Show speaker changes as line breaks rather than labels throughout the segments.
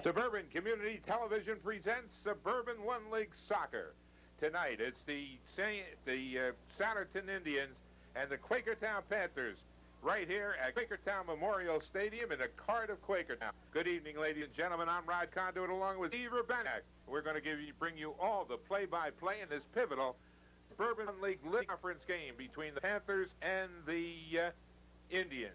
Suburban Community Television presents Suburban One League Soccer. Tonight, it's the Souderton Indians and the Quakertown Panthers right here at Quakertown Memorial Stadium in the heart of Quakertown. Good evening, ladies and gentlemen. I'm Rod Conduit along with Steve Urbanek. We're going to bring you all the play-by-play in this pivotal Suburban League Conference game between the Panthers and the Indians.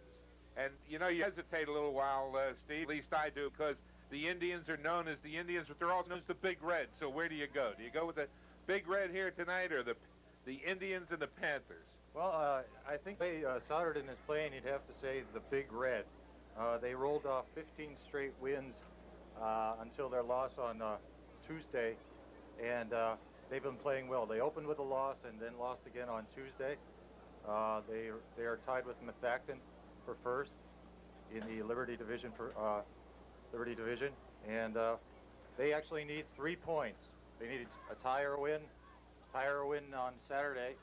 And, you know, you hesitate a little while, Steve. At least I do, because the Indians are known as the Indians, but they're also known as the Big Red. So where do you go? Do you go with the Big Red here tonight or the Indians and the Panthers?
Well, I think the way Souderton is playing, you'd have to say the Big Red. They rolled off 15 straight wins until their loss on Tuesday, and they've been playing well. They opened with a loss and then lost again on Tuesday. They are tied with Methacton for first in the Liberty Division and they actually need 3 points. They need a tie or a win on Saturday,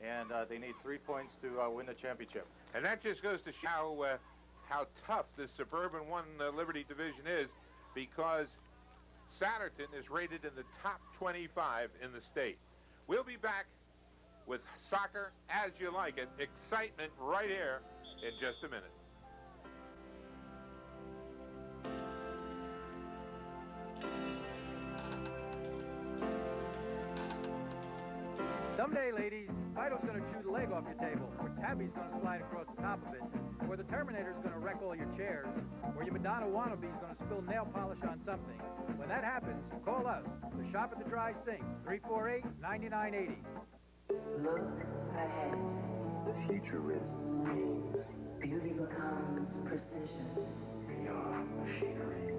and they need 3 points to win the championship.
And that just goes to show how tough this Suburban One Liberty Division is, because Souderton is rated in the top 25 in the state. We'll be back with soccer as you like it, excitement right here in just a minute.
Someday, ladies, Fido's going to chew the leg off your table, or Tabby's going to slide across the top of it, or the Terminator's going to wreck all your chairs, or your Madonna wannabe's going to spill nail polish on something. When that happens, call us, the Shop at the Dry Sink, 348-9980.
Look ahead.
The futurism means
Beauty becomes precision.
beyond machinery.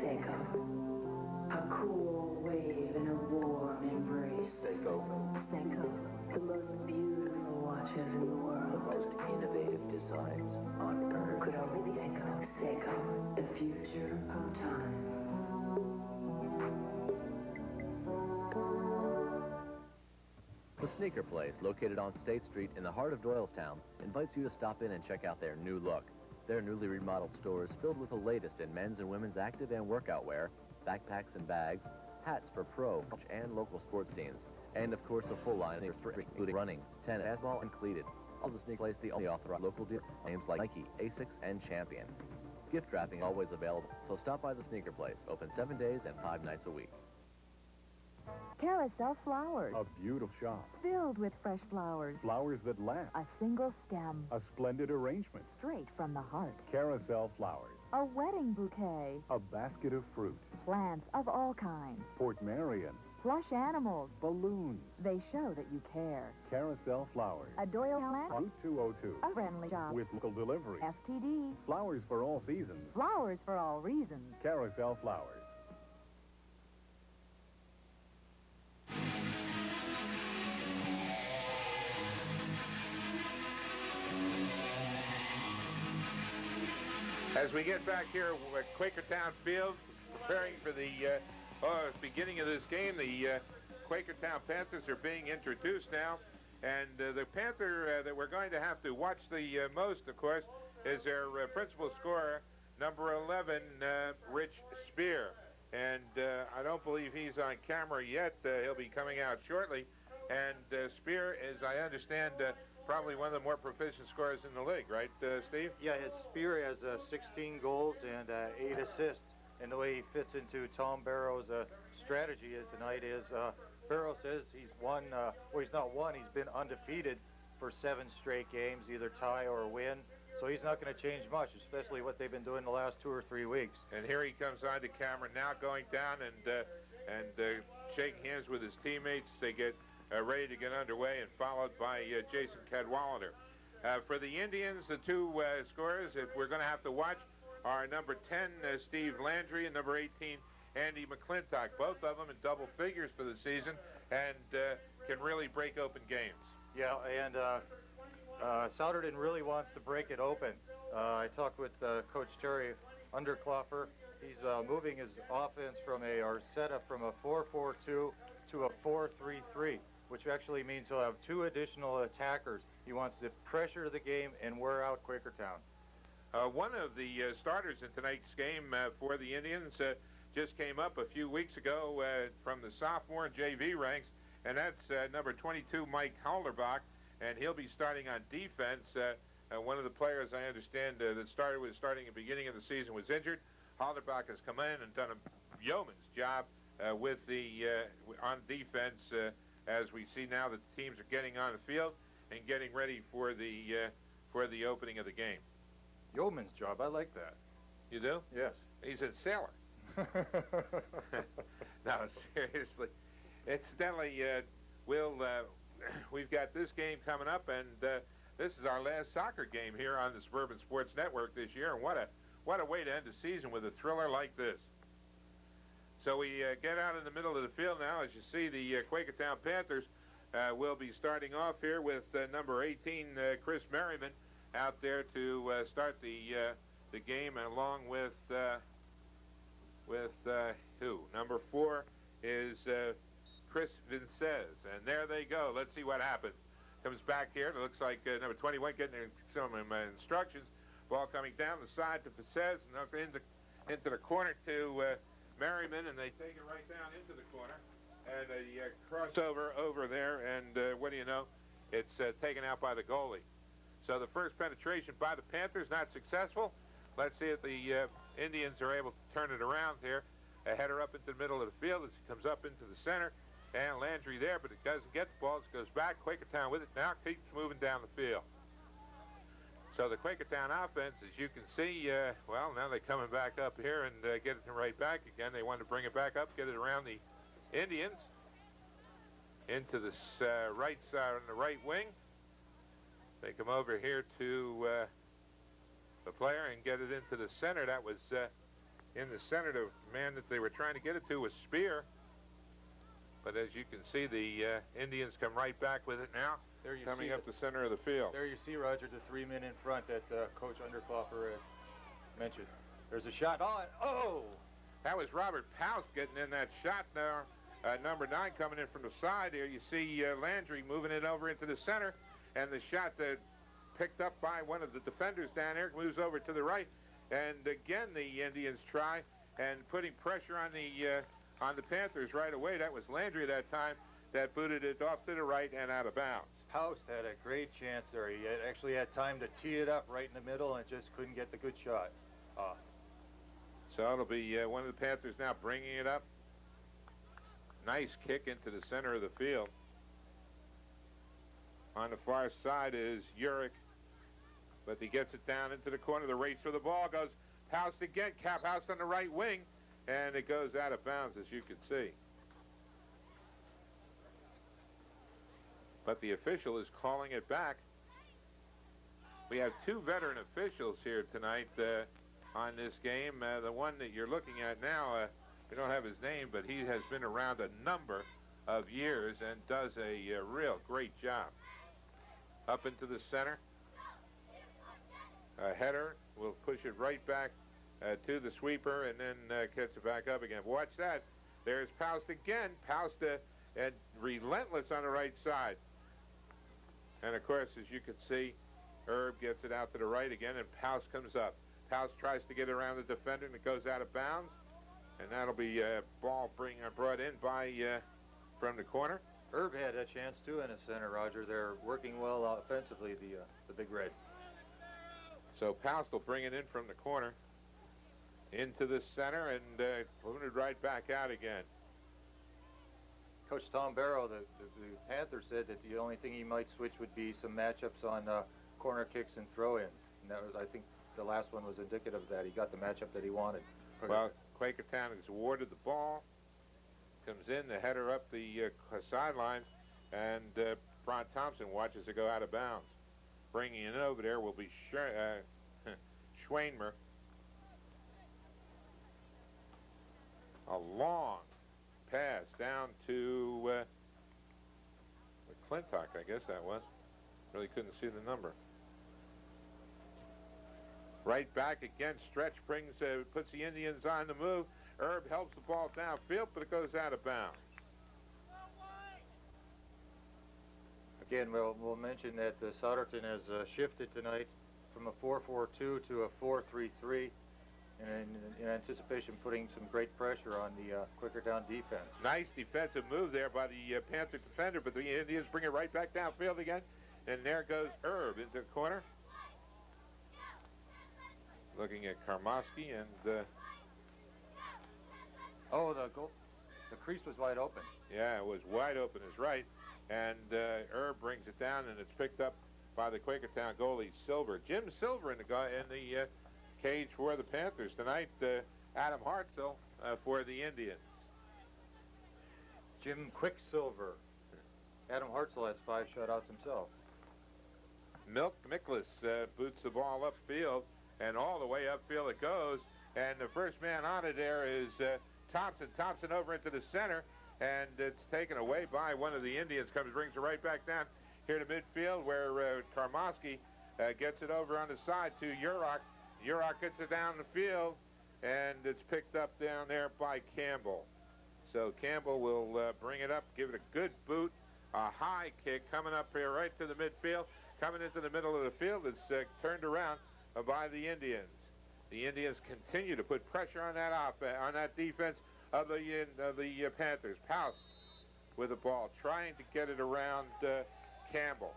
Seiko. A cool wave in a warm embrace.
Seiko,
Seiko. The most beautiful watches in the
the
world.
most innovative designs on Earth.
Could only be Seiko. Seiko. The future of time.
The Sneaker Place, located on State Street in the heart of Doylestown, invites you to stop in and check out their new look. Their newly remodeled store is filled with the latest in men's and women's active and workout wear, backpacks and bags, hats for pro and local sports teams, and of course a full line of accessories, including running, tennis, basketball, and cleated. All the Sneaker Place, the only authorized local dealer, names like Nike, Asics, and Champion. Gift wrapping is always available, so stop by the Sneaker Place, open 7 days and 5 nights a week.
Carousel Flowers.
A beautiful shop.
Filled with fresh flowers.
Flowers that last.
A single stem.
A splendid arrangement.
Straight from the heart.
Carousel Flowers.
A wedding bouquet.
A basket of fruit.
Plants of all kinds.
Port Marion.
Plush animals.
Balloons.
They show that you care.
Carousel Flowers.
A Doylestown.
Route 202.
A friendly shop.
With local delivery.
FTD.
Flowers for all seasons.
Flowers for all reasons.
Carousel Flowers.
As we get back here at Quakertown Field, preparing for the beginning of this game, the Quakertown Panthers are being introduced now. And the Panther that we're going to have to watch the most, of course, is their principal scorer, number 11, Rich Spear. And I don't believe he's on camera yet. He'll be coming out shortly. And Spear is, I understand, probably one of the more proficient scorers in the league, right, Steve?
Yeah, his Spear has 16 goals and 8 assists. And the way he fits into Tom Barrow's strategy tonight is Barrow says he's won, well, he's not won, he's been undefeated for 7 straight games, either tie or win. So he's not going to change much, especially what they've been doing the last 2 or 3 weeks.
And here he comes on to camera now, going down and shaking hands with his teammates. They get ready to get underway, and followed by Jason Cadwallader. For the Indians, the two scorers that we're going to have to watch are number 10, Steve Landry, and number 18, Andy McClintock. Both of them in double figures for the season, and can really break open games.
Yeah, and Souderton really wants to break it open. I talked with Coach Terry Underkloffer. He's moving his offense or setup from a 4-4-2 to a 4-3-3, which actually means he'll have 2 additional attackers. He wants to pressure the game and wear out Quakertown.
One of the starters in tonight's game for the Indians just came up a few weeks ago from the sophomore and JV ranks, and that's number 22, Mike Halderbach, and he'll be starting on defense. One of the players I understand that was starting at the beginning of the season was injured. Halderbach has come in and done a yeoman's job with the on defense as we see now that the teams are getting on the field and getting ready for the opening of the game.
Yeoman's job, I like that.
You do?
Yes.
He's a sailor. No, seriously. Incidentally, we've got this game coming up, and this is our last soccer game here on the Suburban Sports Network this year, and what a way to end the season with a thriller like this. So we get out in the middle of the field now. As you see, the Quakertown Panthers will be starting off here with number 18, Chris Merriman, out there to start the game, along with who? Number 4 is Chris Vincez, and there they go. Let's see what happens. Comes back here. It looks like number 21 getting some instructions. Ball coming down the side to Vincez and into the corner to Merriman, and they take it right down into the corner, and a crossover over there, and what do you know? It's taken out by the goalie. So the first penetration by the Panthers, not successful. Let's see if the Indians are able to turn it around here. A header up into the middle of the field as it comes up into the center. And Landry there, but it doesn't get the ball. It goes back. Quakertown with it now, keeps moving down the field. So the Quakertown offense, as you can see, well, now they're coming back up here and get it right back again. They want to bring it back up, get it around the Indians into this right side on the right wing. They come over here to the player and get it into the center. That was in the center. The man that they were trying to get it to was Spear. But as you can see, the Indians come right back with it now,
There you
coming
see
up the center of the field.
There you see, Roger, the 3 men in front that Coach Underkloffer mentioned. There's a shot. Oh!
That was Robert Pouse getting in that shot there. Number 9 coming in from the side here. You see Landry moving it over into the center, and the shot picked up by one of the defenders down there moves over to the right. And again, the Indians try and putting pressure on the Panthers right away. That was Landry that time that booted it off to the right and out of bounds.
House had a great chance there. He actually had time to tee it up right in the middle and just couldn't get the good shot.
So it'll be one of the Panthers now bringing it up. Nice kick into the center of the field. On the far side is Urich, but he gets it down into the corner. The race for the ball goes House again. Cap House on the right wing, and it goes out of bounds, as you can see. But the official is calling it back. We have 2 veteran officials here tonight on this game. The one that you're looking at now, we don't have his name, but he has been around a number of years and does a real great job. Up into the center. A header will push it right back to the sweeper and then gets it back up again. Watch that. There's Poust again. Poust and relentless on the right side. And of course, as you can see, Herb gets it out to the right again, and Poust comes up. Poust tries to get around the defender, and it goes out of bounds. And that'll be a ball brought in by from the corner.
Herb had a chance too in the center, Roger. They're working well offensively, the Big Red.
So Poust will bring it in from the corner into the center and moving it right back out again.
Coach Tom Barrow, the Panther, said that the only thing he might switch would be some matchups on corner kicks and throw-ins. And that was, I think, the last one was indicative of that. He got the matchup that he wanted.
Well, Quakertown has awarded the ball. Comes in, the header up the sidelines, and Ron Thompson watches it go out of bounds. Bringing it over there will be Schwainmer. A long pass down to McClintock, I guess that was. Really couldn't see the number. Right back again. Stretch brings, puts the Indians on the move. Herb helps the ball downfield, but it goes out of bounds.
Again, we'll mention that Souderton has shifted tonight. from a 4-4-2 to a 4-3-3 in anticipation putting some great pressure on the Quakertown defense.
Nice defensive move there by the Panther defender, but the Indians bring it right back downfield again. And there goes Herb into the corner. Looking at Karmosky and...
Oh, the crease was wide open.
Yeah, it was wide open as right. And Herb brings it down, and it's picked up by the Quakertown goalie, Silver. Jim Silver in the cage for the Panthers tonight. Adam Hartzell for the Indians.
Jim Quicksilver. Adam Hartzell has 5 shutouts himself.
Milt Miklas boots the ball upfield, and all the way upfield it goes. And the first man on it there is Thompson. Thompson over into the center, and it's taken away by one of the Indians. Brings it right back down here to midfield, where Karmosky gets it over on the side to Urach. Urach gets it down the field, and it's picked up down there by Campbell. So Campbell will bring it up, give it a good boot, a high kick coming up here right to the midfield. Coming into the middle of the field, it's turned around by the Indians. The Indians continue to put pressure on that defense of the Panthers. Pouse with the ball, trying to get it around Campbell.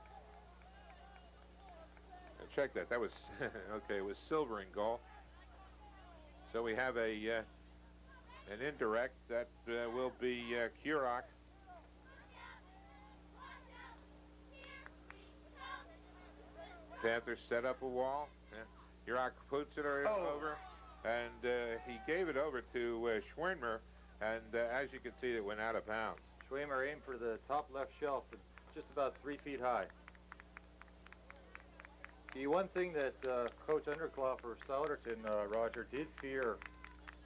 And check that. That was okay. It was Silver in goal. So we have an indirect that will be Kurok. Panthers set up a wall. Kurok puts it over, and he gave it over to Schwimmer, and as you can see, it went out of bounds.
Schwimmer aimed for the top left shelf, just about 3 feet high. The one thing that Coach Underclough for Souderton, Roger, did fear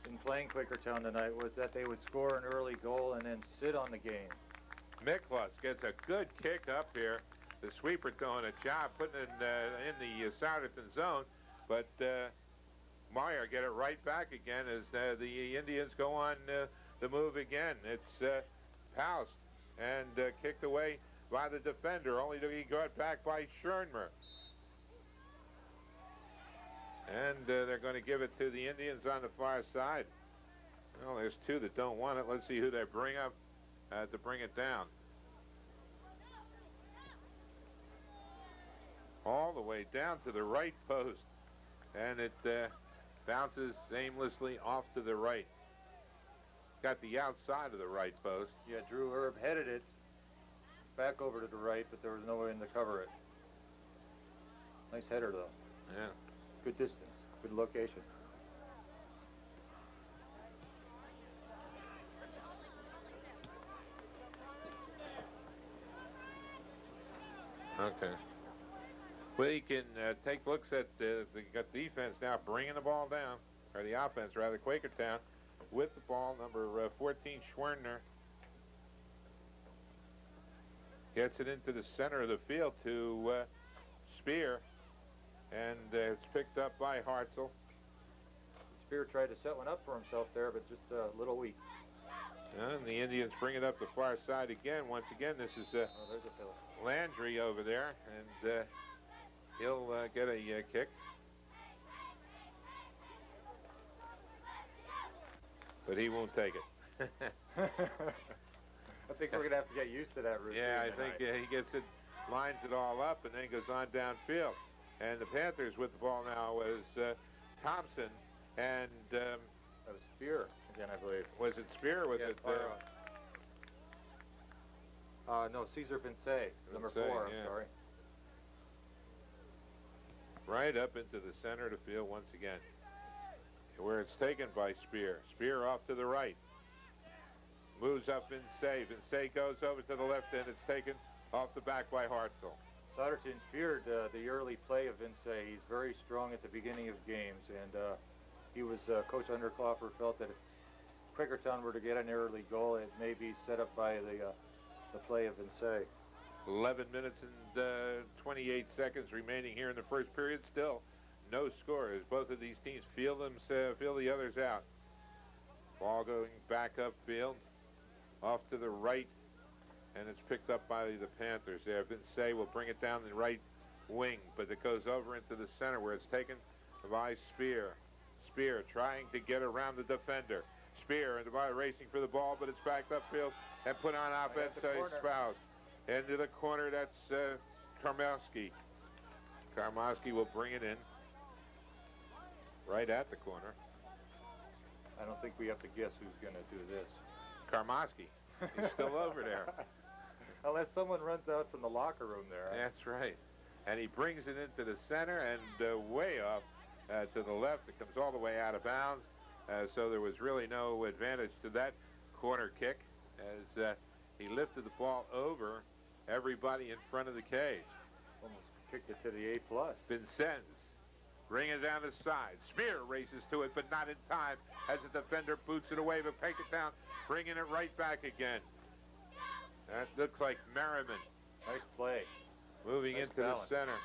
in playing Quakertown tonight was that they would score an early goal and then sit on the game.
Miklas gets a good kick up here. The sweeper doing a job putting it in the Souderton zone, but Meyer get it right back again as the Indians go on the move again. It's Poust and kicked away by the defender, only to be got back by Schirmer. And they're going to give it to the Indians on the far side. Well, there's 2 that don't want it. Let's see who they bring up to bring it down. All the way down to the right post, and it bounces aimlessly off to the right. Got the outside of the right post.
Yeah, Drew Herb headed it back over to the right, but there was no way in to cover it. Nice header, though.
Yeah.
Good distance, good location.
Okay. We can take looks at the defense now bringing the ball down, or the offense rather, Quakertown, with the ball, number 14, Schwerner. Gets it into the center of the field to Spear, and it's picked up by Hartzell.
Spear tried to set one up for himself there, but just a little weak.
And the Indians bring it up the far side again. Once again, this is
there's a
Landry over there, and he'll get a kick. But he won't take it.
I think we're going to have to get used to that routine.
Yeah, I think he gets it, lines it all up, and then goes on downfield. And the Panthers with the ball now was Thompson and...
that was Spear again, I believe.
Was it Spear? Was it...
no, Cesar Pincé, number 4, I'm sorry.
Right up into the center of the field once again, where it's taken by Spear. Spear off to the right. Moves up Pincé. Pincé goes over to the left, and it's taken off the back by Hartzell.
Souderton feared the early play of Pincé. He's very strong at the beginning of games, and he was Coach Underclough felt that if Quakertown were to get an early goal, it may be set up by the play of Pincé.
11 minutes and 28 seconds remaining here in the first period. Still no score as both of these teams feel the others out. Ball going back upfield, off to the right, and it's picked up by the Panthers there. Pincé will bring it down the right wing, but it goes over into the center where it's taken by Spear. Spear trying to get around the defender. Spear and the racing for the ball, but it's backed upfield and put on offense. So he's fouled. Into the corner, that's Karmowski. Karmowski will bring it in right at the corner.
I don't think we have to guess who's going to do this.
Karmowski. He's still over there.
Unless someone runs out from the locker room there.
That's right. And he brings it into the center and way off to the left. It comes all the way out of bounds. So there was really no advantage to that corner kick as he lifted the ball over everybody in front of the cage.
Almost kicked it to the A+.
Vincennes bring it down the side. Spear races to it, but not in time as the defender boots it away. But Quakertown bringing it right back again. That looks like Merriman.
Nice play.
Moving
Nice
into
balance.
the center.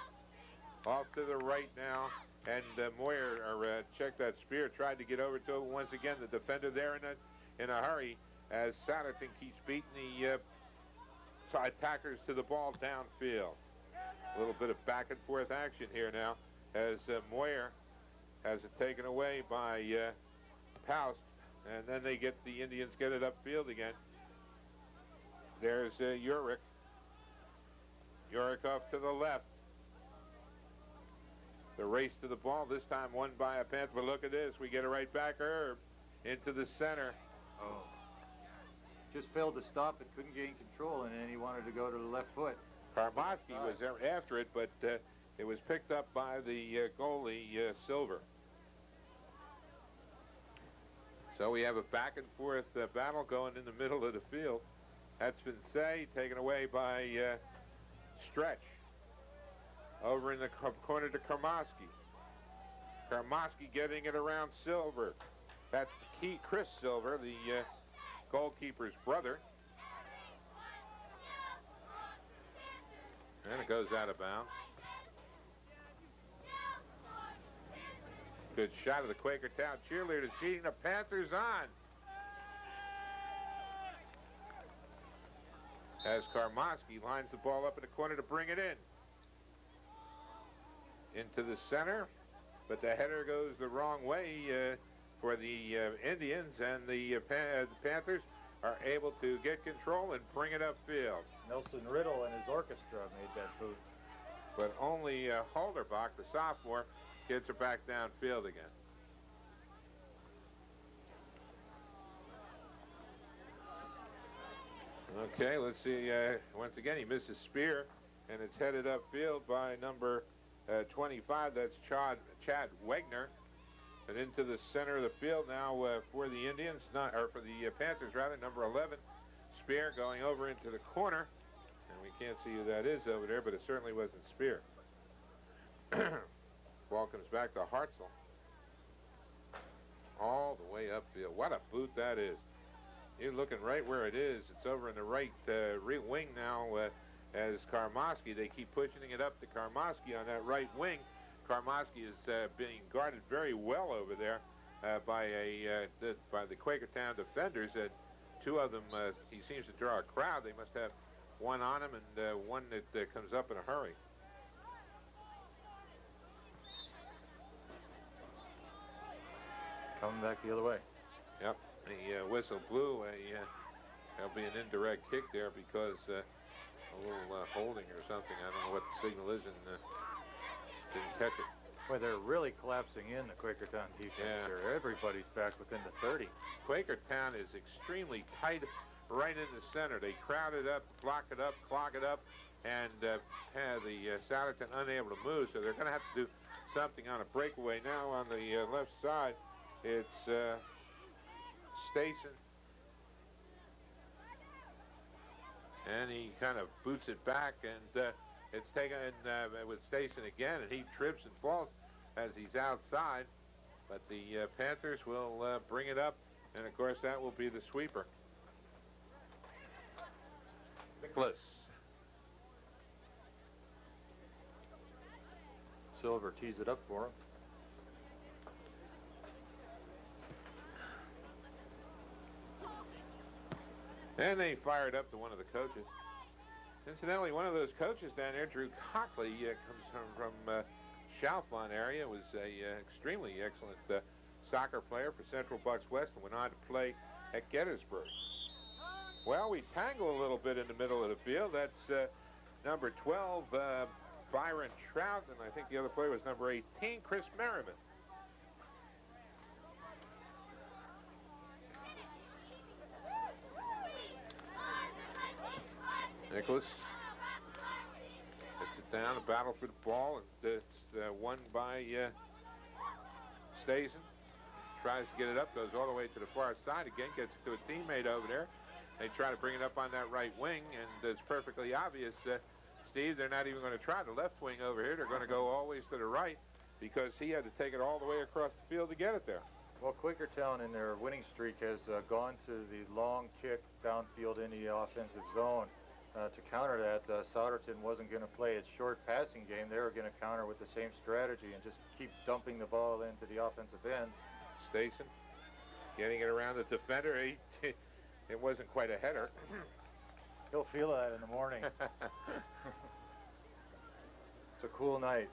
Off to the right now. And Moyer, check that. Spear tried to get over to it once again. The defender there in a hurry as Souderton keeps beating the attackers to the ball downfield. A little bit of back and forth action here now as Moyer has it taken away by Paust, and then the Indians get it upfield again. There's Urick. Urick off to the left. The race to the ball, this time won by a Panther. But look at this, we get it right back, Herb, into the center.
Oh. Just failed to stop it, couldn't gain control, and then he wanted to go to the left foot.
Karmowski was after it, but it was picked up by the goalie, Silver. So we have a back and forth battle going in the middle of the field. That's Vincennes taken away by Stretch. Over in the corner to Karmowski. Karmowski getting it around Silver. That's Chris Silver, the goalkeeper's brother. And it goes out of bounds. Good shot of the Quakertown cheerleaders cheating the Panthers on. As Karmowski lines the ball up in the corner to bring it in. Into the center, but the header goes the wrong way for the Indians, and the Panthers are able to get control and bring it upfield.
Nelson Riddle and his orchestra made that boot.
But only Holderbach, the sophomore, gets her back downfield again. Okay, let's see. Once again, he misses Spear, and it's headed upfield by number 25. That's Chad Wegner. And into the center of the field now for the Indians, or for the Panthers rather, number 11, Spear going over into the corner. And we can't see who that is over there, but it certainly wasn't Spear. Ball comes back to Hartzell. All the way upfield. What a boot that is. You're looking right where it is. It's over in the right wing now as Karmowski. They keep pushing it up to Karmowski on that right wing. Karmowski is being guarded very well over there by the Quakertown defenders. Two of them, he seems to draw a crowd. They must have one on him and one that comes up in a hurry.
Coming back the other way.
Yep, the whistle blew. There'll be an indirect kick there because a little holding or something. I don't know what the signal is, and didn't catch it.
Boy, they're really collapsing in the Quakertown defense here. Everybody's back within the 30.
Quakertown is extremely tight right in the center. They crowd it up, block it up, clog it up, and have the Souderton unable to move, so they're going to have to do something on a breakaway. Now on the left side, it's Stason. And he kind of boots it back, and it's taken with Stason again, and he trips and falls as he's outside. But the Panthers will bring it up, and of course that will be the sweeper. Nicholas.
Silver tees it up for him.
And they fired up to one of the coaches. Incidentally, one of those coaches down there, Drew Cockley, comes from Chalfont area, was a extremely excellent soccer player for Central Bucks West and went on to play at Gettysburg. Well, we tangle a little bit in the middle of the field. That's number 12, Byron Trout, and I think the other player was number 18, Chris Merriman. Nicholas gets it down, a battle for the ball, and it's won by Stason. Tries to get it up, goes all the way to the far side again, gets it to a teammate over there. They try to bring it up on that right wing, and it's perfectly obvious, Steve, they're not even going to try the left wing over here. They're going to go always to the right because he had to take it all the way across the field to get it there.
Well, Quakertown in their winning streak has gone to the long kick downfield in the offensive zone. To counter that, Souderton wasn't going to play its short passing game. They were going to counter with the same strategy and just keep dumping the ball into the offensive end.
Stason getting it around the defender. It wasn't quite a header.
He'll feel that in the morning. It's a cool night.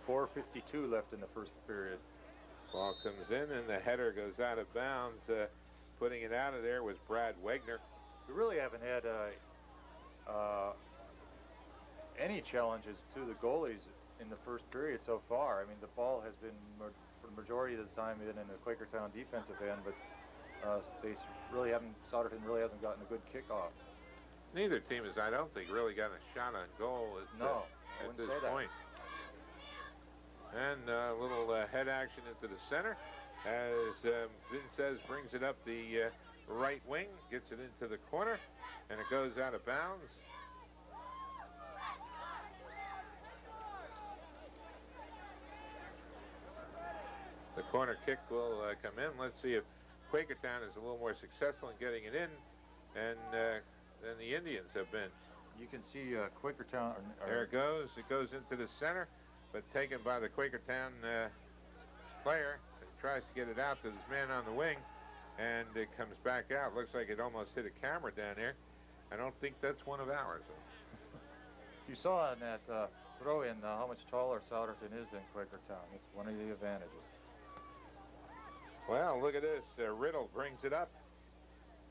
4:52 left in the first period.
Ball comes in and the header goes out of bounds. Putting it out of there was Brad Wegner.
We really haven't had any challenges to the goalies in the first period so far. I mean, the ball has been, for the majority of the time, been in the Quakertown defensive end, but Souderton really hasn't gotten a good kickoff.
Neither team has, I don't think, really gotten a shot on goal at this point. And a little head action into the center as Vinces brings it up the right wing, gets it into the corner, and it goes out of bounds. The corner kick will come in. Let's see if Quakertown is a little more successful in getting it in than the Indians have been.
You can see Quakertown.
There it goes. It goes into the center, but taken by the Quakertown player. He tries to get it out to this man on the wing, and it comes back out. Looks like it almost hit a camera down there. I don't think that's one of ours.
You saw in that throw-in how much taller Souderton is than Quakertown. It's one of the advantages.
Well, look at this. Riddle brings it up,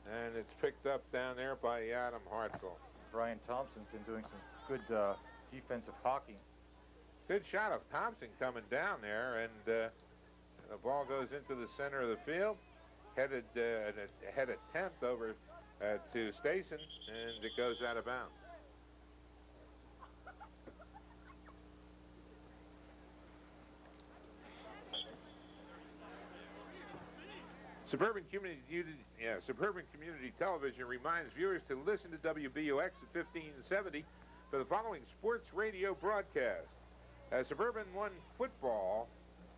and it's picked up down there by Adam Hartzell.
Brian Thompson's been doing some good defensive hockey.
Good shot of Thompson coming down there, and the ball goes into the center of the field, headed head attempt over to Stason, and it goes out of bounds. Suburban Community Television reminds viewers to listen to WBUX at 1570 for the following sports radio broadcast. Suburban won football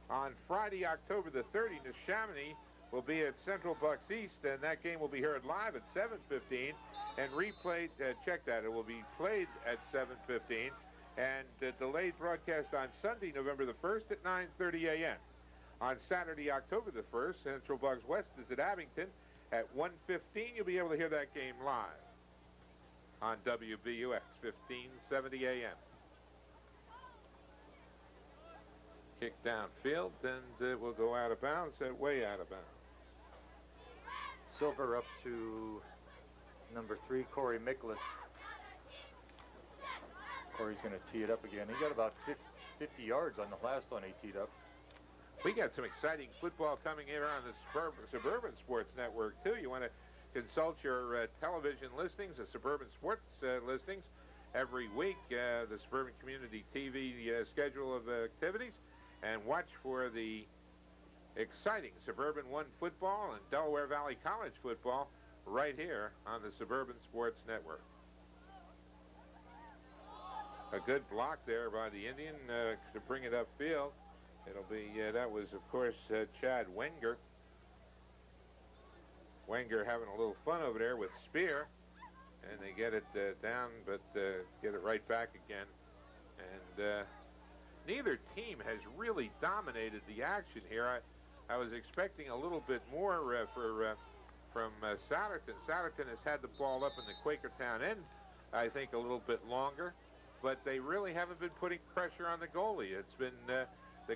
on Friday, October the 30th. Neshaminy will be at Central Bucks East, and that game will be heard live at 7:15 and replayed. Check that. It will be played at 7:15 and delayed broadcast on Sunday, November the 1st at 9:30 a.m. On Saturday, October the 1st, Central Bucks West is at Abington at 1:15. You'll be able to hear that game live on WBUX, 1570 a.m. Kick downfield, and it will go out of bounds, way out of bounds.
Silver up to number 3, Corey Miklas. Corey's going to tee it up again. He got about 50 yards on the last one he teed up.
We got some exciting football coming here on the Suburban Sports Network, too. You want to consult your television listings, the Suburban Sports listings, every week, the Suburban Community TV schedule of activities, and watch for the exciting Suburban 1 football and Delaware Valley College football right here on the Suburban Sports Network. A good block there by the Indian to bring it upfield. It'll be, that was, of course, Chad Wenger. Wenger having a little fun over there with Spear. And they get it down, but get it right back again. And neither team has really dominated the action here. I was expecting a little bit more for from Souderton. Souderton has had the ball up in the Quakertown end, I think, a little bit longer, but they really haven't been putting pressure on the goalie. It's been the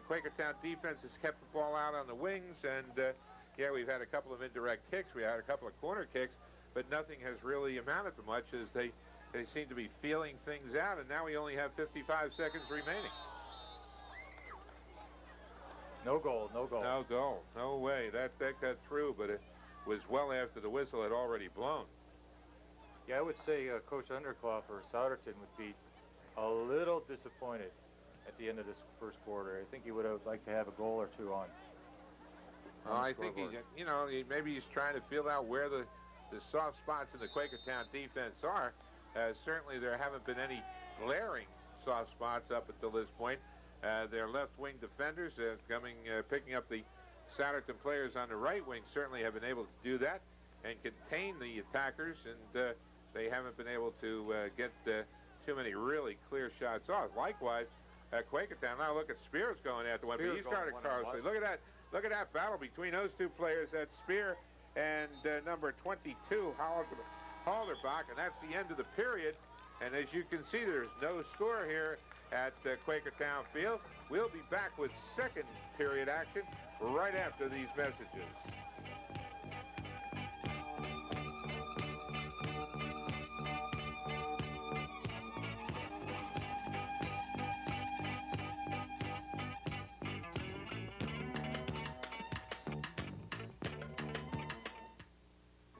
Quakertown defense has kept the ball out on the wings, and yeah, we've had a couple of indirect kicks. We had a couple of corner kicks, but nothing has really amounted to much as they seem to be feeling things out, and now we only have 55 seconds remaining.
No goal, no goal.
No goal, no way. That got through, but it was well after the whistle had already blown.
Yeah, I would say Coach Underclough for Souderton would be a little disappointed at the end of this first quarter. I think he would have liked to have a goal or two on.
I think he's, maybe he's trying to feel out where the soft spots in the Quakertown defense are. Certainly there haven't been any glaring soft spots up until this point. Their left wing defenders picking up the Souderton players on the right wing certainly have been able to do that and contain the attackers, and they haven't been able to get too many really clear shots off. Likewise, Quakertown, now look at Spears going after one, but he's guarded Carlson. Look at that battle between those two players. That's Spear and number 22, Halderbach, and that's the end of the period. And as you can see, there's no score here at Quakertown Field. We'll be back with second period action right after these messages.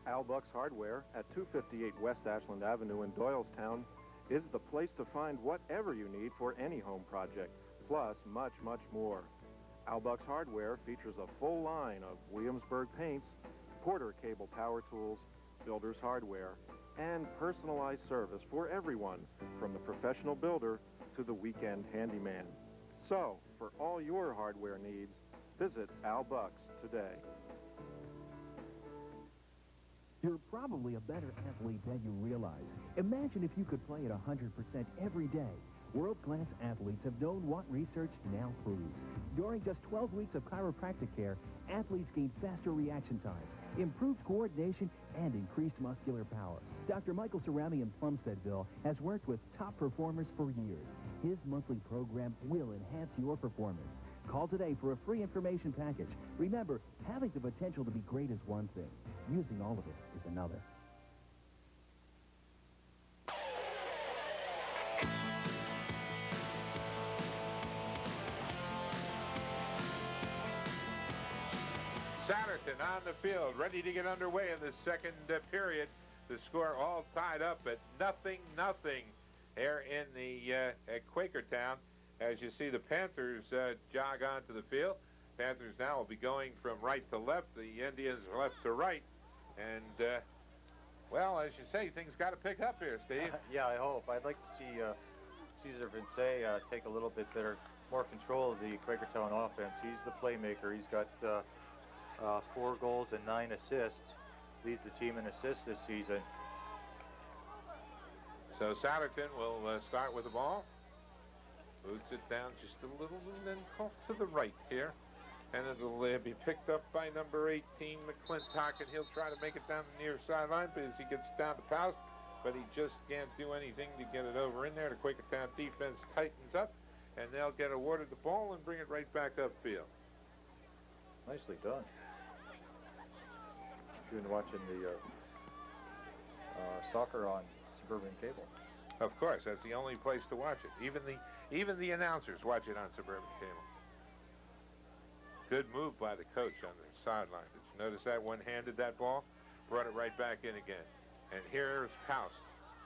Al Buck's Hardware at 258 West Ashland Avenue in Doylestown is the place to find whatever you need for any home project, plus much, much more. Al Buck's Hardware features a full line of Williamsburg paints, Porter cable power tools, builder's hardware, and personalized service for everyone, from the professional builder to the weekend handyman. So, for all your hardware needs, visit Al Buck's today.
You're probably a better athlete than you realize. Imagine if you could play at 100% every day. World-class athletes have known what research now proves. During just 12 weeks of chiropractic care, athletes gain faster reaction times, improved coordination, and increased muscular power. Dr. Michael Cerami in Plumsteadville has worked with top performers for years. His monthly program will enhance your performance. Call today for a free information package. Remember, having the potential to be great is one thing. Using all of it is another.
Souderton on the field, ready to get underway in the second period. The score all tied up at 0-0 here in the at Quakertown. As you see the Panthers jog onto the field. Panthers now will be going from right to left. The Indians left to right. And, well, as you say, things got to pick up here, Steve.
Yeah, I hope. I'd like to see Cesar Vince take a little bit more control of the Quakertown offense. He's the playmaker. He's got 4 goals and 9 assists. Leads the team in assists this season.
So Souderton will start with the ball. Boots it down just a little and then off to the right here. And it'll be picked up by number 18, McClintock, and he'll try to make it down the near sideline because he gets down to Poust, but he just can't do anything to get it over in there. The Quakertown defense tightens up, and they'll get awarded the ball and bring it right back upfield.
Nicely done. You've been watching the soccer on Suburban Cable.
Of course, that's the only place to watch it. Even the announcers watch it on Suburban Cable. Good move by the coach on the sideline. Did you notice that? One-handed that ball, brought it right back in again. And here's Poust.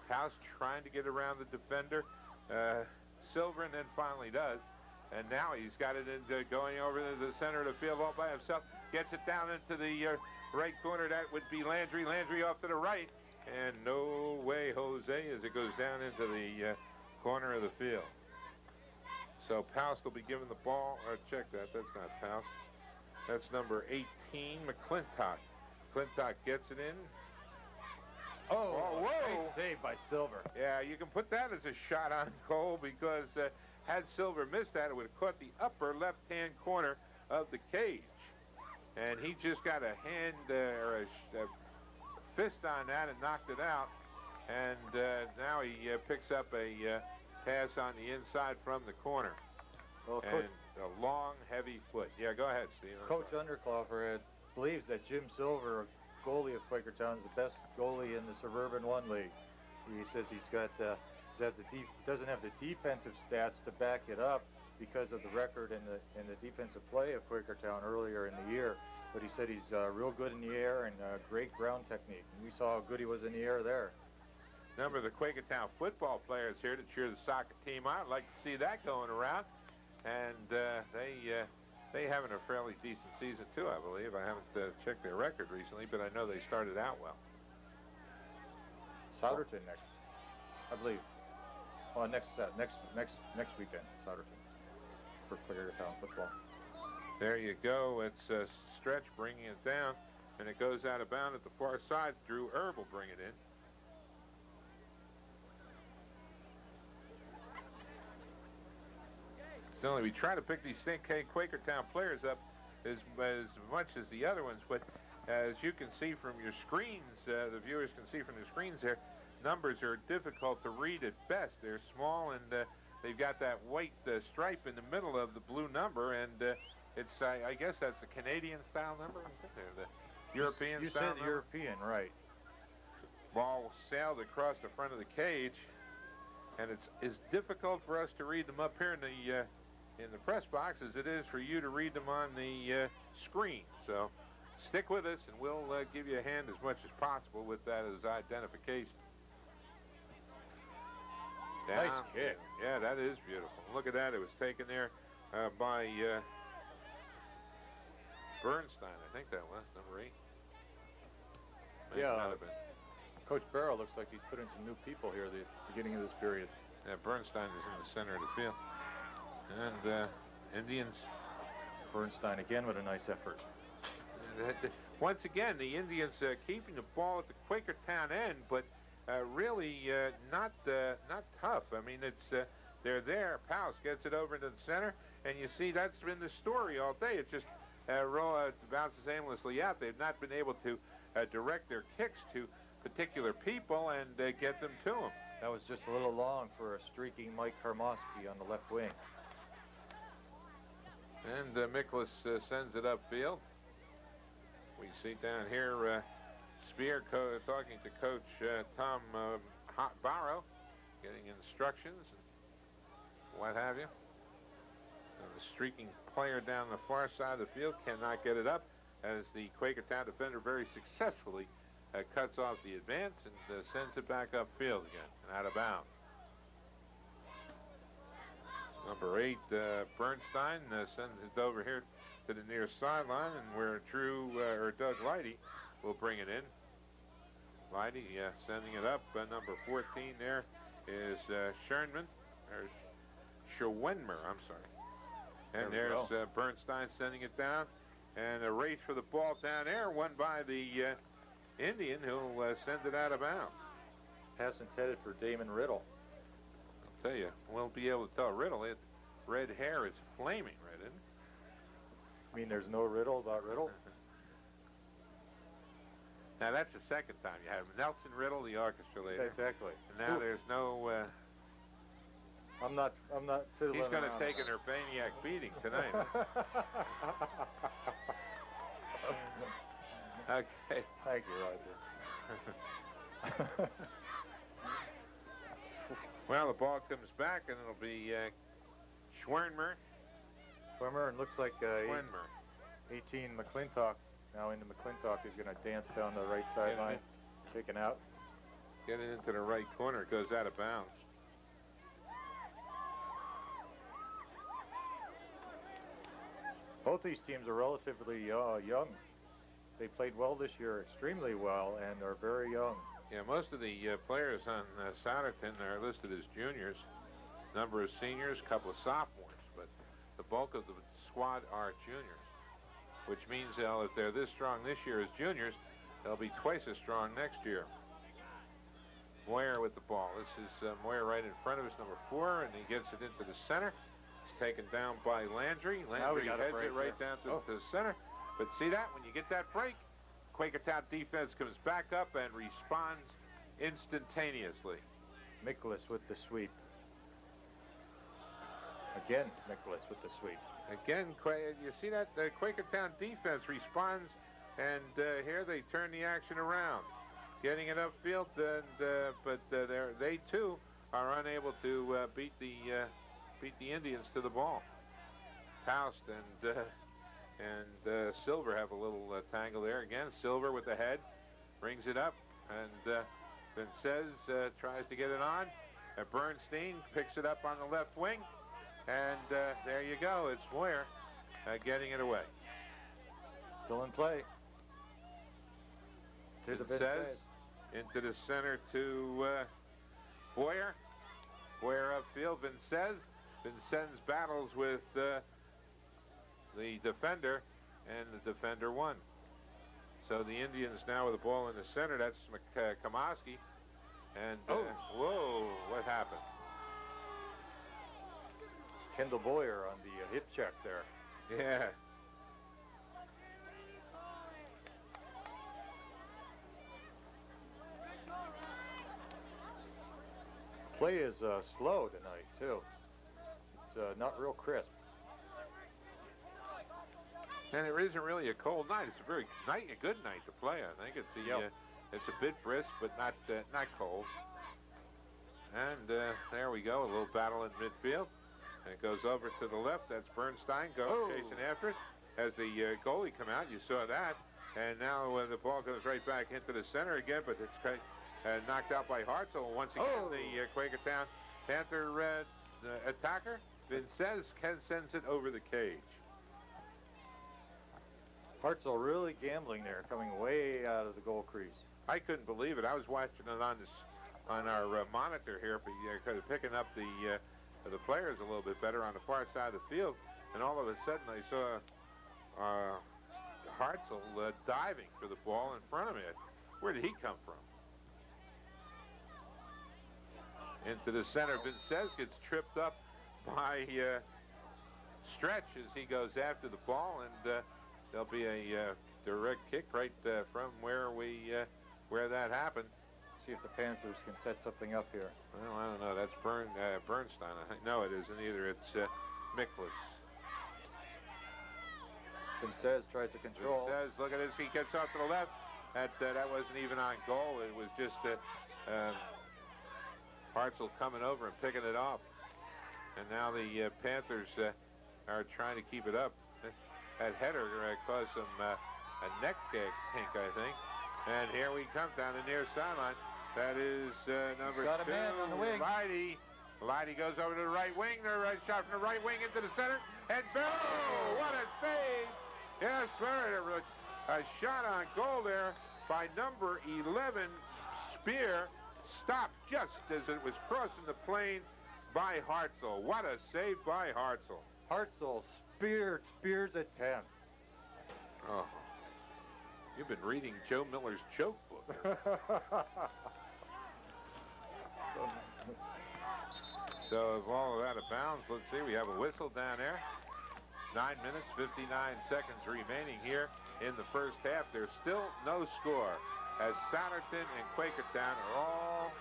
Poust trying to get around the defender. Silver, and then finally does. And now he's got it going over to the center of the field all by himself. Gets it down into the right corner. That would be Landry. Landry off to the right. And no way, Jose, as it goes down into the corner of the field. So Poust will be given the ball. Check that. That's not Poust. That's number 18, McClintock. McClintock gets it in.
Oh,
whoa.
Great save by Silver.
Yeah, you can put that as a shot on goal because had Silver missed that, it would have caught the upper left-hand corner of the cage. and he just got a hand or a fist on that and knocked it out. And now he picks up a pass on the inside from the corner.
Well,
and a long, heavy foot. Yeah, go ahead, Steve.
Coach Undercloffer believes that Jim Silver, goalie of Quakertown, is the best goalie in the Suburban 1 League. He says doesn't have the defensive stats to back it up because of the record and the defensive play of Quakertown earlier in the year. But he said he's real good in the air and great ground technique. And we saw how good he was in the air there.
A number of the Quakertown football players here to cheer the soccer team on. I'd like to see that going around. And they having a fairly decent season too, I believe. I haven't checked their record recently, but I know they started out well.
Souderton next, I believe. Oh, next weekend, Souderton for Quakertown football.
There you go. It's a stretch bringing it down, and it goes out of bounds at the far side. Drew Erb will bring it in. Certainly, we try to pick these Quakertown players up as much as the other ones, but as you can see from your screens, the viewers can see from the screens there, numbers are difficult to read at best. They're small, and they've got that white stripe in the middle of the blue number, and it's, I guess that's the Canadian-style number, isn't it? The European-style
You said European, right.
Ball sailed across the front of the cage, and it's difficult for us to read them up here in the press box as it is for you to read them on the screen. So stick with us, and we'll give you a hand as much as possible with that as identification. Down.
Nice kick.
Yeah, that is beautiful. Look at that. It was taken there by Bernstein, I think that was, number 8. May
Yeah.
not have been.
Coach Barrow looks like he's put in some new people here at the beginning of this period.
Yeah, Bernstein is in the center of the field. And Indians.
Bernstein again with a nice effort.
Once again, the Indians keeping the ball at the Quakertown end, but really not tough. I mean, it's they're there. Powell gets it over into the center, and you see that's been the story all day. It just bounces aimlessly out. They've not been able to direct their kicks to particular people and get them to them.
That was just a little long for a streaking Mike Karmoski on the left wing.
And Miklas sends it upfield. We see down here Spear talking to Coach Tom Barrow, getting instructions and what have you. And the streaking player down the far side of the field cannot get it up as the Quakertown defender very successfully cuts off the advance and sends it back upfield again and out of bounds. Number 8, Bernstein sends it over here to the near sideline, and where Doug Leidy will bring it in. Leidy sending it up. Number 14 there is Schwenmer, I'm sorry. And there's Bernstein sending it down. And a race for the ball down there, won by the Indian, who'll send it out of bounds.
Pass intended for Damon Riddle.
I'll tell you, we'll be able to tell Riddle. Red hair is flaming red, isn't it?
You mean there's no riddle about Riddle?
Now that's the second time you have Nelson Riddle, the orchestra leader.
Exactly.
And now there's no.
I'm not.
He's going to take an Urbaniac beating tonight. Okay.
Thank you, Roger.
Well, the ball comes back, and it'll be Schwenmer.
And looks like
Schwenmer.
18 McClintock. Now into McClintock is going to dance down the right sideline, taken out.
Getting into the right corner, it goes out of bounds.
Both these teams are relatively young. They played well this year, extremely well, and are very young.
Yeah, most of the players on Souderton are listed as juniors. Number of seniors, couple of sophomores, but the bulk of the squad are juniors, which means if they're this strong this year as juniors, they'll be twice as strong next year. Moyer with the ball. This is Moyer right in front of us, number 4, and he gets it into the center. It's taken down by Landry. Landry heads it right down to the center. But see that? When you get that break, Quakertown defense comes back up and responds instantaneously.
Nicholas with the sweep. Again, Nicholas with the sweep.
Again, you see that? The Quakertown defense responds, and here they turn the action around, getting it upfield, and but they too are unable to beat the Indians to the ball. Faust and Silver have a little tangle there. Again, Silver with the head brings it up, and Vincez tries to get it on. Bernstein picks it up on the left wing, and there you go. It's Moyer getting it away.
Still in play. To the
Vincez into the center to Boyer. Boyer upfield. Vincez battles with the defender, and the defender won. So the Indians now with the ball in the center. That's Kamoski. And whoa, what happened?
Kendall Boyer on the hip check there.
Yeah.
Play is slow tonight too. It's not real crisp.
And it isn't really a cold night. It's a a good night to play. I think it's it's a bit brisk, but not cold. And there we go, a little battle in midfield. And it goes over to the left. That's Bernstein chasing after it. As the goalie come out, you saw that. And now the ball goes right back into the center again, but it's knocked out by Hartzell. Once again, the Quakertown Panther attacker, Vincez, sends it over the cage.
Hartzell really gambling there, coming way out of the goal crease.
I couldn't believe it. I was watching it on our monitor here, picking up the players a little bit better on the far side of the field, and all of a sudden I saw Hartzell diving for the ball in front of me. Where did he come from? Into the center. Vincez gets tripped up by Stretch as he goes after the ball, and there'll be a direct kick right from where that happened.
See if the Panthers can set something up here.
Well, I don't know. That's Bernstein. No, it isn't either. It's Miklas.
Vincez tries to control.
Vincez, look at this. He gets off to the left. That wasn't even on goal. It was just Hartzell coming over and picking it off. And now the Panthers are trying to keep it up. That header caused some a neck kink, I think. And here we come down the near sideline. That is number 2,
got a man on the wing.
Leidy goes over to the right wing. The right shot from the right wing into the center. And boom! What a save! Yes, sir. A shot on goal there by number 11, Spear. Stopped just as it was crossing the plane by Hartzell. What a save by Hartzell.
Hartzell spears at 10.
Oh. You've been reading Joe Miller's joke book. So if all of that abounds, let's see, we have a whistle down there. 9 minutes, 59 seconds remaining here in the first half. There's still no score as Souderton and Quakertown are all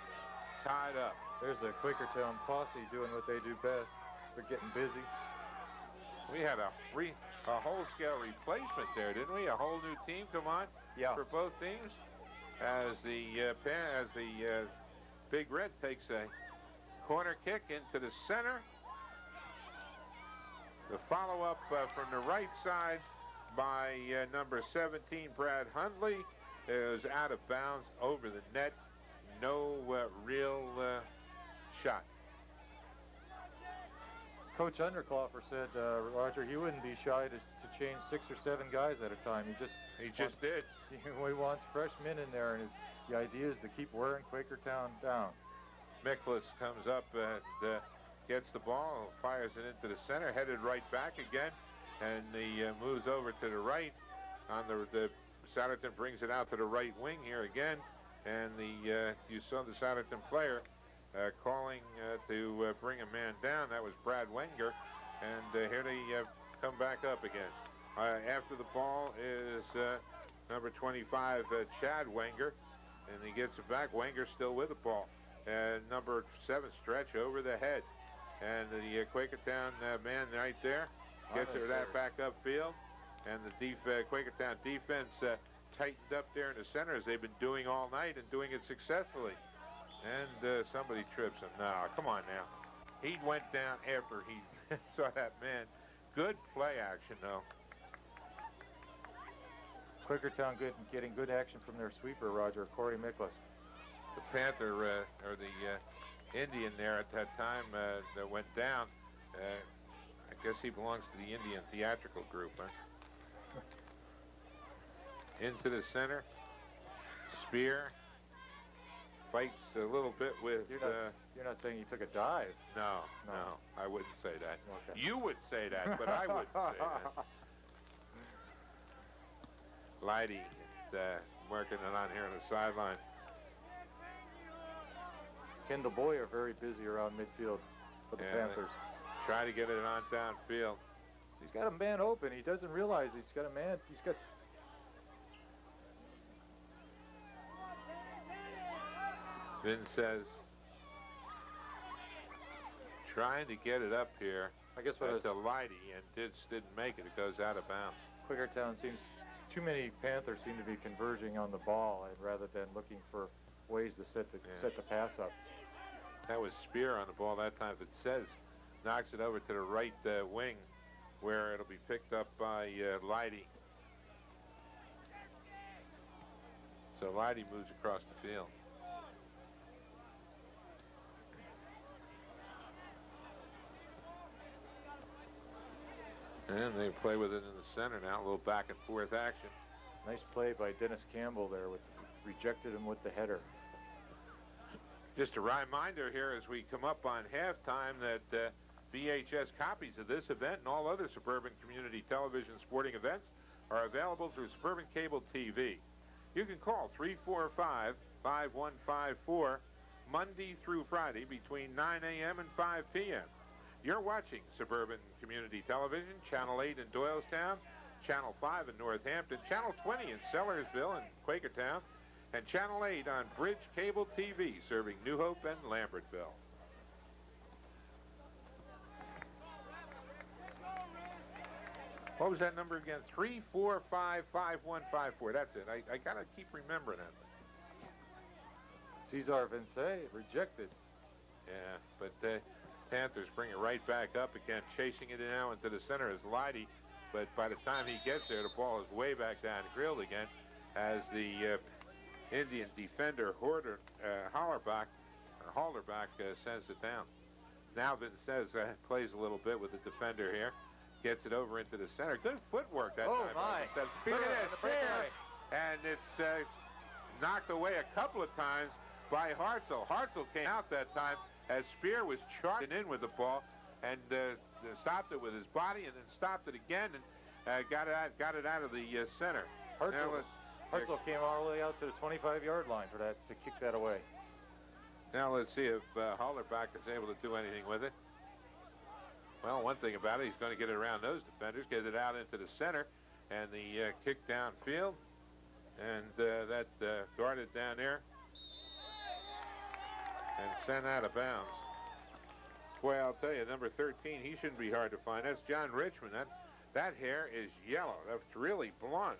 tied up.
There's a Quakertown posse doing what they do best. They're getting busy.
We had a whole-scale replacement there, didn't we? A whole new team come on for both teams. As the Big Red takes a corner kick into the center. The follow-up from the right side by number 17, Brad Hundley, is out of bounds over the net. No real shot.
Coach Underkloffer said, Roger, he wouldn't be shy to change 6 or 7 guys at a time.
He just did.
He wants fresh men in there, and the idea is to keep wearing Quakertown down.
Miklas comes up and gets the ball, fires it into the center, headed right back again, and he moves over to the right. On the Souderton brings it out to the right wing here again, and you saw the Souderton player calling to bring a man down. That was Brad Wenger, and here they come back up again. After the ball is number 25, Chad Wenger, and he gets it back. Wenger still with the ball. Number 7, Stretch over the head. And the Quakertown man right there gets it that back upfield. And the Quakertown defense tightened up there in the center as they've been doing all night and doing it successfully. And somebody trips him. No, come on now. He went down after he saw that man. Good play action, though.
Quakertown getting good action from their sweeper, Roger, Corey Miklas.
The Panther, or the Indian there at that time that went down, I guess he belongs to the Indian theatrical group, huh? Into the center. Spear. Fights a little bit with...
You're not saying he took a dive?
No, I wouldn't say that.
Okay.
You would say that, but I wouldn't say that. Leidy working it on here on the sideline.
Kendall Boyer very busy around midfield for the Panthers.
Try to get it on downfield.
He's got a man open. He doesn't realize he's got a man. He's got...
Vin says, trying to get it up here.
I guess what
to Leidy, and didn't make it. It goes out of bounds.
Quakertown seems... Too many Panthers seem to be converging on the ball, and rather than looking for ways to set the pass up.
That was Spear on the ball that time. It says knocks it over to the right wing, where it'll be picked up by Leidy. So Leidy moves across the field. And they play with it in the center now, a little back and forth action.
Nice play by Dennis Campbell there, rejected him with the header.
Just a reminder here as we come up on halftime that VHS copies of this event and all other Suburban Community Television sporting events are available through Suburban Cable TV. You can call 345-5154 Monday through Friday between 9 a.m. and 5 p.m. You're watching Suburban Community Television, Channel 8 in Doylestown, Channel 5 in Northampton, Channel 20 in Sellersville and Quakertown, and Channel 8 on Bridge Cable TV, serving New Hope and Lambertville. What was that number again? 345-5154. That's it. I gotta keep remembering that.
Cesar Vince rejected.
Yeah, but Panthers bring it right back up again, chasing it now into the center is Leidy, but by the time he gets there, the ball is way back downfield again as the Indian defender Halderbach sends it down. Now Vince plays a little bit with the defender here, gets it over into the center. Good footwork that time.
My!
Look at this, Spear! And it's knocked away a couple of times by Hartzell. Hartzell came out that time as Spear was charging in with the ball and stopped it with his body and then stopped it again and got it out of the center.
Hartzell came all the way out to the 25-yard line to kick that away.
Now let's see if Halderbach is able to do anything with it. Well, one thing about it, he's going to get it around those defenders, get it out into the center, and the kick downfield, and that guarded down there and sent out of bounds. Boy, I'll tell you, number 13, he shouldn't be hard to find. That's John Richmond. That hair is yellow. That's really blonde.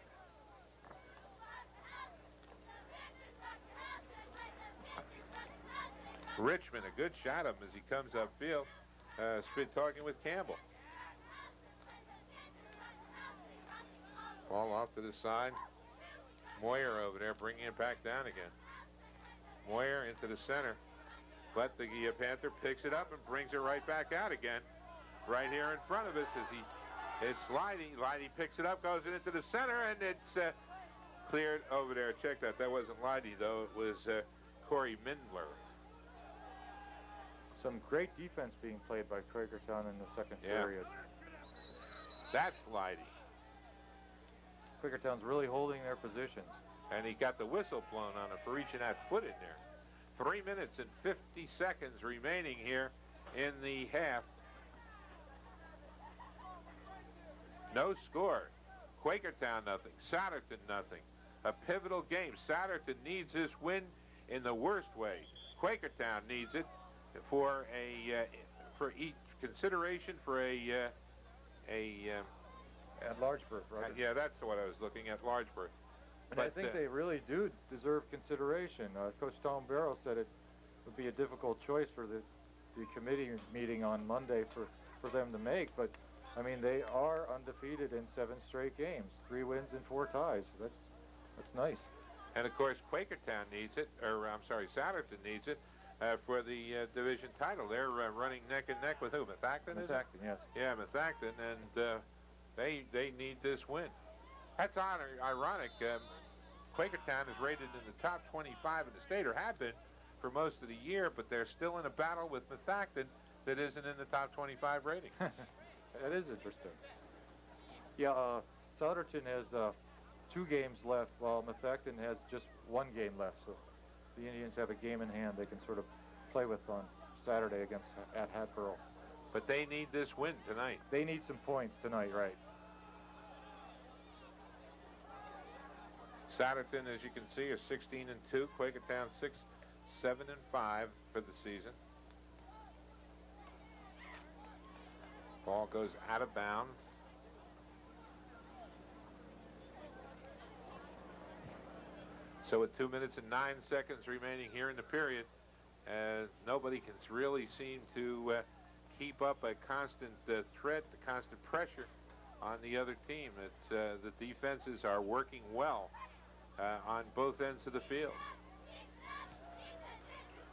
Richmond, a good shot of him as he comes upfield. Spit talking with Campbell. Ball off to the side. Moyer over there bringing it back down again. Moyer into the center. But the Panther picks it up and brings it right back out again. Right here in front of us it's Leidy. Leidy picks it up, goes it into the center, and it's cleared over there. Check that. That wasn't Leidy, though. It was Corey Mindler.
Some great defense being played by Quakertown in the second period.
That's Leidy.
Quakertown's really holding their positions.
And he got the whistle blown on him for reaching that foot in there. 3 minutes and 50 seconds remaining here in the half. No score. Quakertown nothing. Souderton nothing. A pivotal game. Souderton needs this win in the worst way. Quakertown needs it for for each consideration for
At Largeburg, right?
yeah, that's what I was looking at, Largeburg.
And I think they really do deserve consideration. Coach Tom Barrow said it would be a difficult choice for the committee meeting on Monday for them to make, but I mean, they are undefeated in 7 straight games, 3 wins and 4 ties. That's nice.
And of course, Quakertown needs it, or I'm sorry, Souderton needs it for the division title. They're running neck and neck with who? Methacton, is it?
Methacton, yes.
Yeah, Methacton, and they need this win. That's ironic. Quakertown is rated in the top 25 in the state, or have been for most of the year, but they're still in a battle with Methacton that isn't in the top 25 rating.
That is interesting. Yeah, Souderton has 2 games left, while Methacton has just 1 game left. So the Indians have a game in hand they can sort of play with on Saturday at Hatboro.
But they need this win tonight.
They need some points tonight, right?
Souderton, as you can see, is 16-2. Quakertown 7-5 for the season. Ball goes out of bounds. So with 2 minutes and 9 seconds remaining here in the period, nobody can really seem to keep up a constant threat, a constant pressure on the other team. It's the defenses are working well on both ends of the field.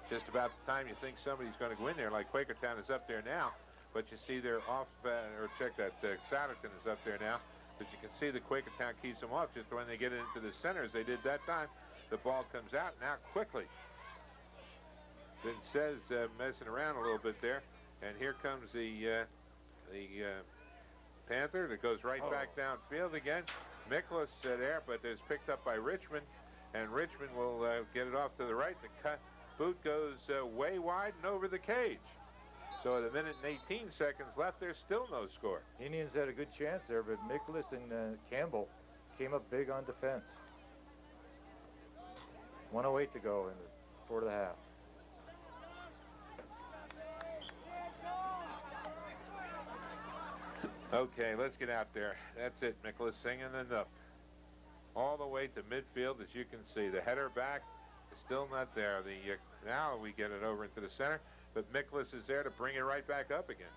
Just about the time you think somebody's going to go in there, like Quakertown is up there now, but you see they're off, or check that, Souderton is up there now, but you can see that Quakertown keeps them off just when they get it into the center, as they did that time. The ball comes out now quickly. Vincenz messing around a little bit there, and here comes the Panther that goes right back downfield again. Miklas there, but is picked up by Richmond, and Richmond will get it off to the right. The boot goes way wide and over the cage. So at 1 minute and 18 seconds left, there's still no score.
Indians had a good chance there, but Miklas and Campbell came up big on defense. 1:08 to go in the 4 to the half.
Okay, let's get out there. That's it, Miklas singing and up. All the way to midfield, as you can see. The header back is still not there. Now we get it over into the center, but Miklas is there to bring it right back up again.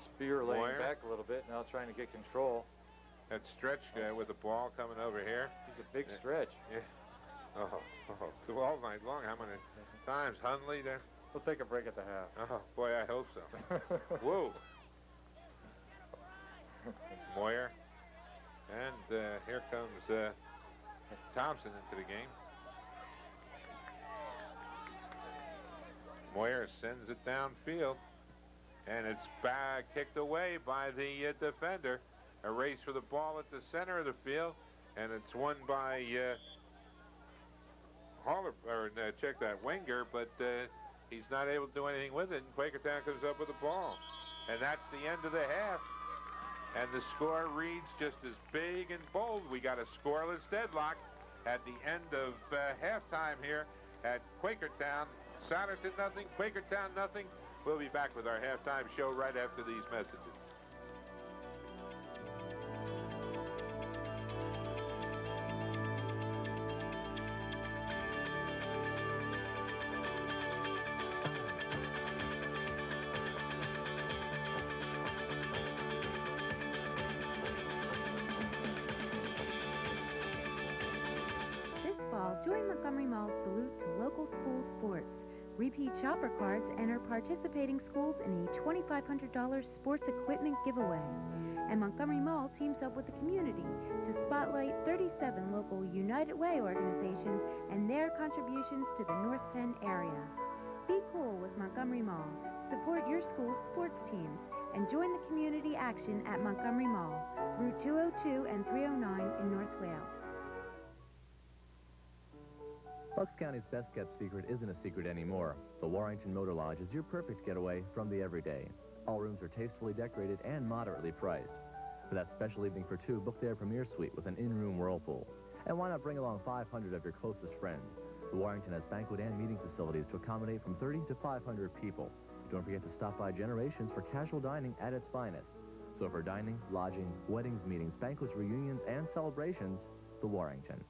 Spear laying back a little bit, now trying to get control.
That Stretch guy with the ball coming over here.
He's a big stretch.
Yeah. All night long. How many times? Hundley there?
We'll take a break at the half.
Oh, boy, I hope so. Whoa. Moyer. And here comes Thompson into the game. Moyer sends it downfield. And it's back, kicked away by the defender. A race for the ball at the center of the field. And it's won by check that, Wenger, but he's not able to do anything with it, and Quakertown comes up with the ball. And that's the end of the half. And the score reads just as big and bold. We got a scoreless deadlock at the end of halftime here at Quakertown. Souderton nothing, Quakertown nothing. We'll be back with our halftime show right after these messages.
Join Montgomery Mall's salute to local school sports. Repeat shopper cards enter participating schools in a $2,500 sports equipment giveaway. And Montgomery Mall teams up with the community to spotlight 37 local United Way organizations and their contributions to the North Penn area. Be cool with Montgomery Mall. Support your school's sports teams and join the community action at Montgomery Mall, Route 202 and 309 in North Wales.
Bucks County's best-kept secret isn't a secret anymore. The Warrington Motor Lodge is your perfect getaway from the everyday. All rooms are tastefully decorated and moderately priced. For that special evening for two, book their premier suite with an in-room whirlpool. And why not bring along 500 of your closest friends? The Warrington has banquet and meeting facilities to accommodate from 30 to 500 people. Don't forget to stop by Generations for casual dining at its finest. So for dining, lodging, weddings, meetings, banquets, reunions, and celebrations, the Warrington.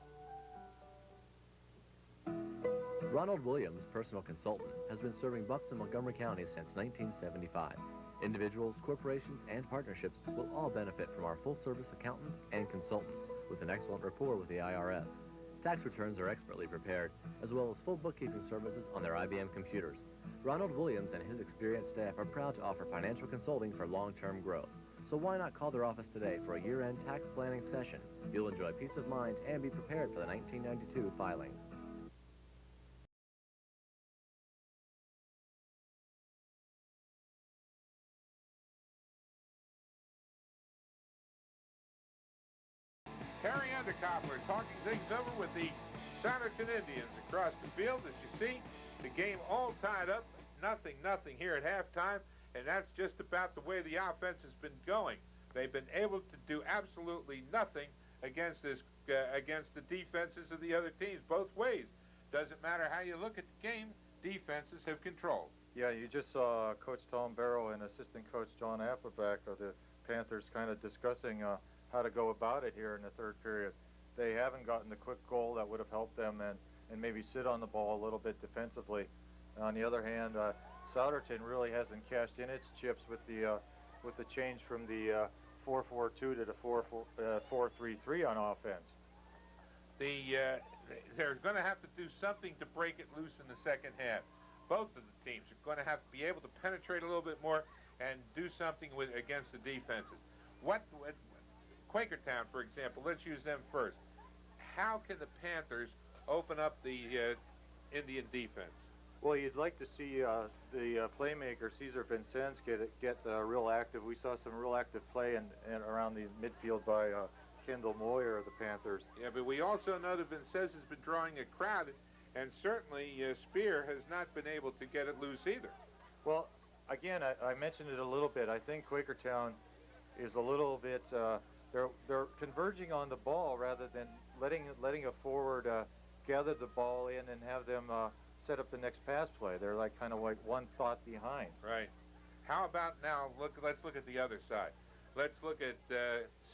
Ronald Williams, personal consultant, has been serving bucks in Montgomery County since 1975. Individuals, corporations, and partnerships will all benefit from our full-service accountants and consultants with an excellent rapport with the IRS. Tax returns are expertly prepared, as well as full bookkeeping services on their IBM computers. Ronald Williams and his experienced staff are proud to offer financial consulting for long-term growth. So why not call their office today for a year-end tax planning session? You'll enjoy peace of mind and be prepared for the 1992 filings.
Terry Underkoppler talking things over with the Souderton Indians across the field. As you see, the game all tied up, nothing here at halftime, and that's just about the way the offense has been going. They've been able to do absolutely nothing against against the defenses of the other teams, both ways. Doesn't matter how you look at the game, defenses have control.
Yeah, you just saw Coach Tom Barrow and assistant coach John Appleback of the Panthers kind of discussing how to go about it here in the third period. They haven't gotten the quick goal that would have helped them and maybe sit on the ball a little bit defensively. On the other hand, Souderton really hasn't cashed in its chips with the change from the 4-4-2 to the 4-3-3 on offense.
They're going to have to do something to break it loose in the second half. Both of the teams are going to have to be able to penetrate a little bit more and do something against the defenses. Quakertown, for example, let's use them first. How can the Panthers open up the Indian defense?
Well, you'd like to see the playmaker Cesar Vincennes get real active. We saw some real active play and around the midfield by Kendall Moyer of the Panthers.
Yeah, but we also know that Vincennes has been drawing a crowd, and certainly Spear has not been able to get it loose either.
Well, again, I mentioned it a little bit. I think Quakertown is a little bit they're converging on the ball rather than letting a forward gather the ball in and have them set up the next pass play. They're kind of one thought behind.
Right. How about now? Let's look at the other side. Let's look at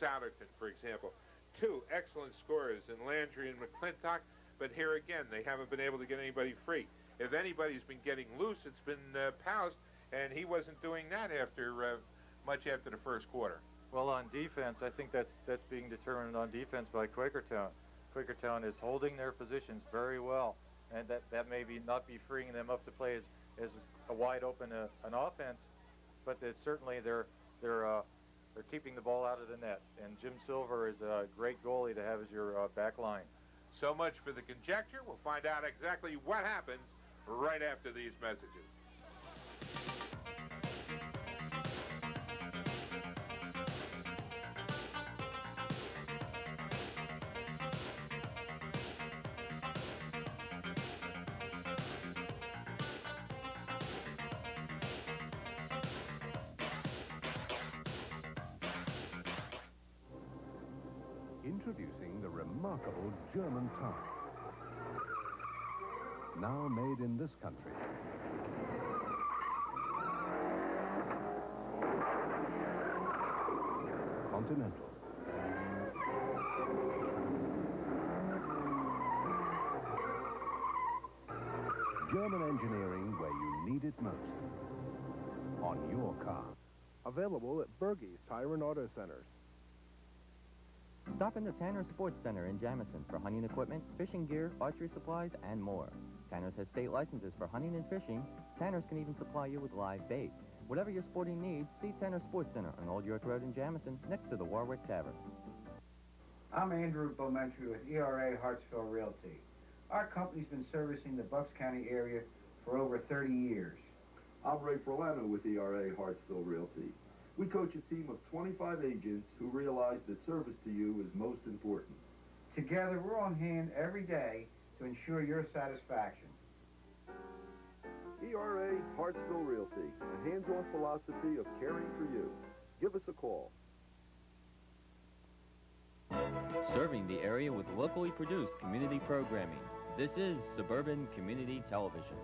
Souderton, for example. Two excellent scorers in Landry and McClintock, but here again, they haven't been able to get anybody free. If anybody's been getting loose, it's been Paust, and he wasn't doing that much after the first quarter.
Well, on defense, I think that's being determined on defense by Quakertown. Quakertown is holding their positions very well, and that may not be freeing them up to play as a wide open an offense, but certainly they're keeping the ball out of the net. And Jim Silver is a great goalie to have as your back line.
So much for the conjecture. We'll find out exactly what happens right after these messages.
Introducing the remarkable German type. Now made in this country. Continental. German engineering where you need it most. On your car.
Available at Bergey's Tire and Auto Centers.
Stop in the Tanner Sports Center in Jamison for hunting equipment, fishing gear, archery supplies, and more. Tanner's has state licenses for hunting and fishing. Tanner's can even supply you with live bait. Whatever your sporting needs, see Tanner Sports Center on Old York Road in Jamison, next to the Warwick Tavern.
I'm Andrew Beaumentry with ERA Hartsville Realty. Our company's been servicing the Bucks County area for over 30 years.
I'm Ray Forlano with ERA Hartsville Realty. We coach a team of 25 agents who realize that service to you is most important.
Together, we're on hand every day to ensure your satisfaction.
ERA Hartsville Realty, a hands-on philosophy of caring for you. Give us a call.
Serving the area with locally produced community programming. This is Suburban Community Television.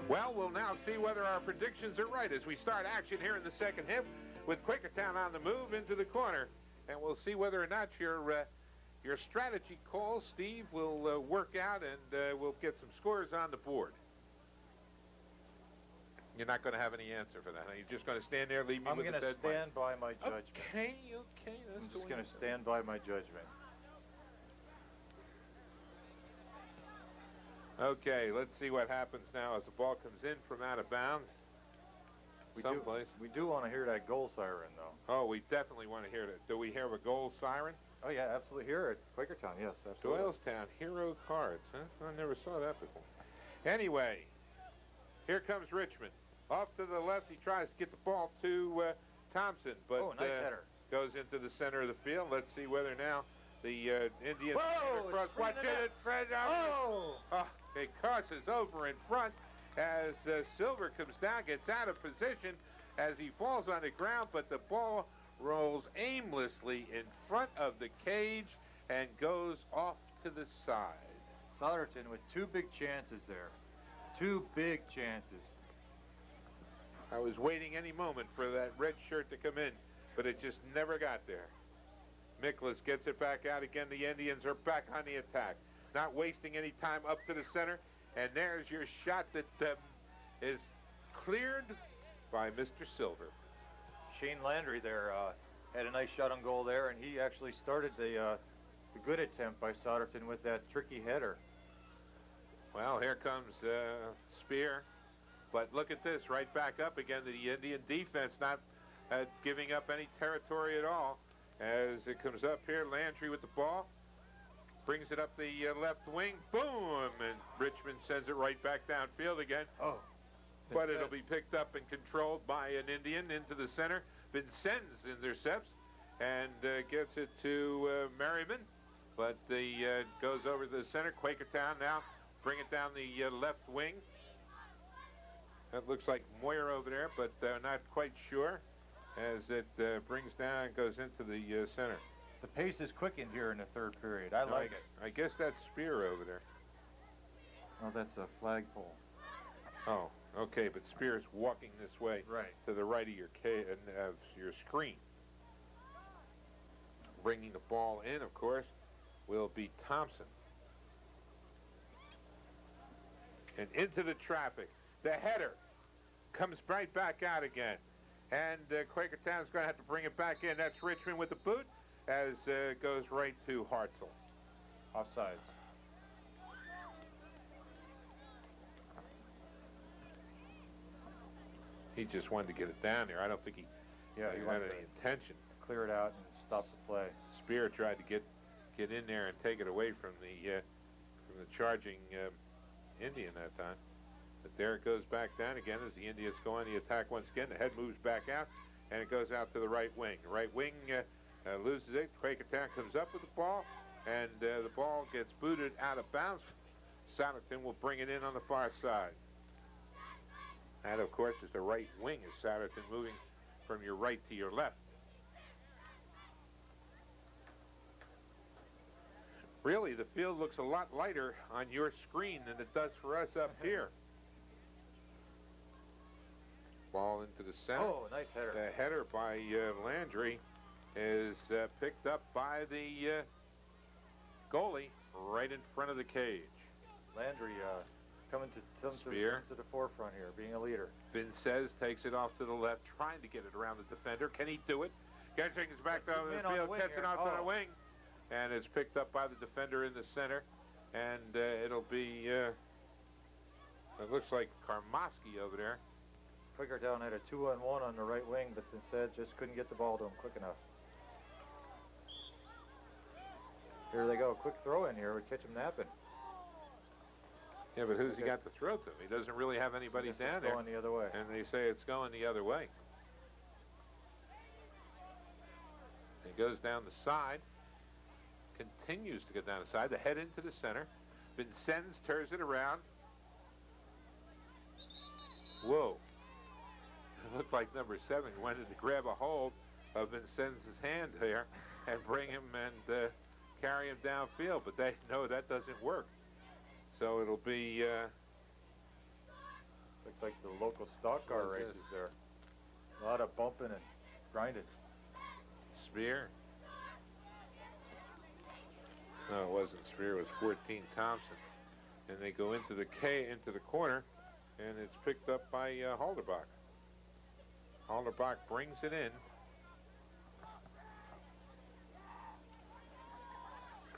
Well, we'll now see whether our predictions are right as we start action here in the second half with Quakertown on the move into the corner. And we'll see whether or not your strategy calls, Steve, will work out, and we'll get some scores on the board. You're not going to have any answer for that. You're just going to stand there, leave me with the dead
I'm going to stand by my judgment.
Okay.
I'm just going to stand by my judgment.
Okay, let's see what happens now as the ball comes in from out of bounds.
We do want to hear that goal siren, though.
Oh, we definitely want to hear that. Do we hear a goal siren?
Oh, yeah, absolutely. Here at Quakertown, yes, absolutely.
Doylestown Hero Cards, huh? I never saw that before. Anyway, here comes Richmond. Off to the left, he tries to get the ball to Thompson, but
nice header.
Goes into the center of the field. Let's see whether now the Indians
across.
Watch it, Fred. It crosses over in front as Silver comes down, gets out of position as he falls on the ground, but the ball rolls aimlessly in front of the cage and goes off to the side.
Souderton with two big chances there. Two big chances.
I was waiting any moment for that red shirt to come in, but it just never got there. Miklas gets it back out again. The Indians are back on the attack. Not wasting any time up to the center. And there's your shot that is cleared by Mr. Silver.
Shane Landry there had a nice shot on goal there, and he actually started the good attempt by Souderton with that tricky header.
Well, here comes Spear. But look at this, right back up again. The Indian defense not giving up any territory at all. As it comes up here, Landry with the ball. Brings it up the left wing. Boom! And Richmond sends it right back downfield again.
Oh.
But it'll be picked up and controlled by an Indian into the center. Vincennes intercepts and gets it to Merriman. But the goes over to the center. Quakertown now bring it down the left wing. That looks like Moyer over there, but not quite sure as it brings down and goes into the center.
The pace is quickened here in the third period. I like it.
I guess that's Spear over there.
Oh, that's a flagpole.
Oh, okay, but Spear's walking this way to the right of your screen. Bringing the ball in, of course, will be Thompson. And into the traffic. The header comes right back out again. And Quakertown's going to have to bring it back in. That's Richmond with the boot as goes right to Hartzell.
Offside.
He just wanted to get it down there. I don't think he had any intention.
Clear it out and stop the play.
Spear tried to get in there and take it away from the charging Indian that time. But there it goes back down again as the Indians go on the attack once again. The head moves back out, and it goes out to the right wing. The right wing loses it. Quakertown comes up with the ball, and the ball gets booted out of bounds. Souderton will bring it in on the far side. That, of course, is the right wing as Souderton moving from your right to your left. Really, the field looks a lot lighter on your screen than it does for us up here. Ball into the center.
Oh, nice header.
The header by Landry is picked up by the goalie right in front of the cage.
Landry coming to the forefront here, being a leader.
Vincennes takes it off to the left, trying to get it around the defender. Can he do it? Getching is back down the field, gets it out to the wing. And it's picked up by the defender in the center. And it'll be, it looks like Karmoski over there.
Quakertown had a 2-on-1 on the right wing, but instead just couldn't get the ball to him quick enough. Here they go, quick throw in here would catch him napping.
Yeah, but who's he got to throw to? He doesn't really have anybody down there.
Going the other way.
And they say it's going the other way. And goes down the side. Continues to go down the side. The head into the center. Vincennes turns it around. Whoa. It looked like number 7 wanted to grab a hold of Vincennes' hand there and bring him and carry him downfield, but they know that doesn't work. So it'll be...
looks like the local stock car races there. A lot of bumping and grinding.
Spear. No, it wasn't Spear. It was 14 Thompson. And they go into the corner, and it's picked up by Halderbach. Halderbach brings it in.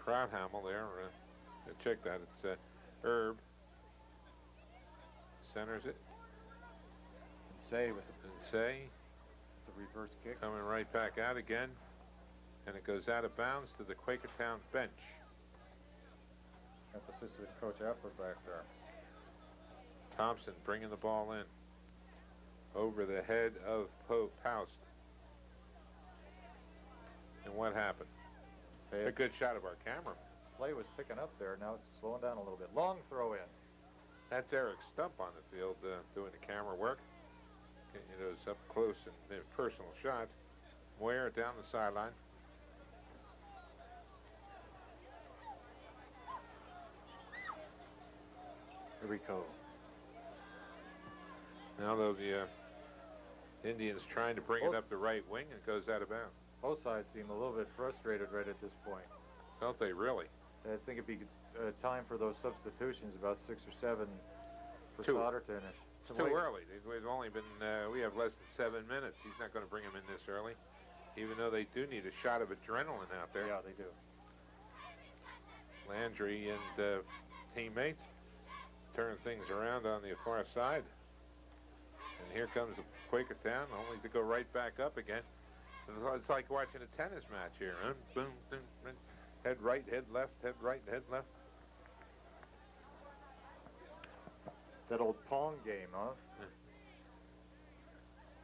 Krauthamel there. Check that. It's Herb. Centers it.
Say with
the
reverse kick.
Coming right back out again. And it goes out of bounds to the Quakertown bench.
That's assistant coach Effort back there.
Thompson bringing the ball in. Over the head of Poust. And what happened? A good shot of our camera.
Play was picking up there. Now it's slowing down a little bit. Long throw in.
That's Eric Stump on the field doing the camera work. Getting you those up close and personal shots. Moyer down the sideline.
Here we go.
Now though the Indians trying to bring it up the right wing and it goes out of bounds.
Both sides seem a little bit frustrated right at this point.
Don't they really?
I think it'd be time for those substitutions, about 6 or 7 for Souderton.
It's too early. We've only been, we have less than 7 minutes. He's not going to bring him in this early, even though they do need a shot of adrenaline out there.
Yeah, they do.
Landry and teammates turn things around on the far side. And here comes Quakertown, only to go right back up again. It's like watching a tennis match here. Boom, boom, boom. Head right, head left, head right, head left.
That old Pong game, huh?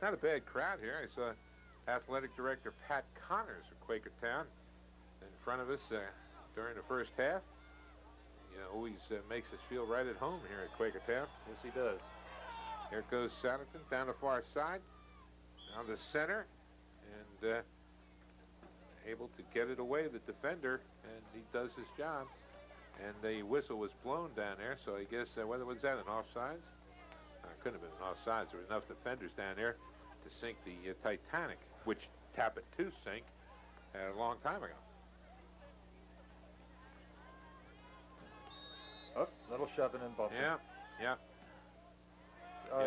Not a bad crowd here. I saw Athletic Director Pat Connors of Quakertown in front of us during the first half. He always makes us feel right at home here at Quakertown.
Yes, he does.
Here goes Souderton down the far side, down the center, and able to get it away, the defender, and he does his job. And the whistle was blown down there, so I guess, whether was that an offsides? It couldn't have been an offsides. There were enough defenders down there to sink the Titanic, which Tappan 2 sank a long time ago.
Oh, little shoving and bumping.
Yeah, yeah.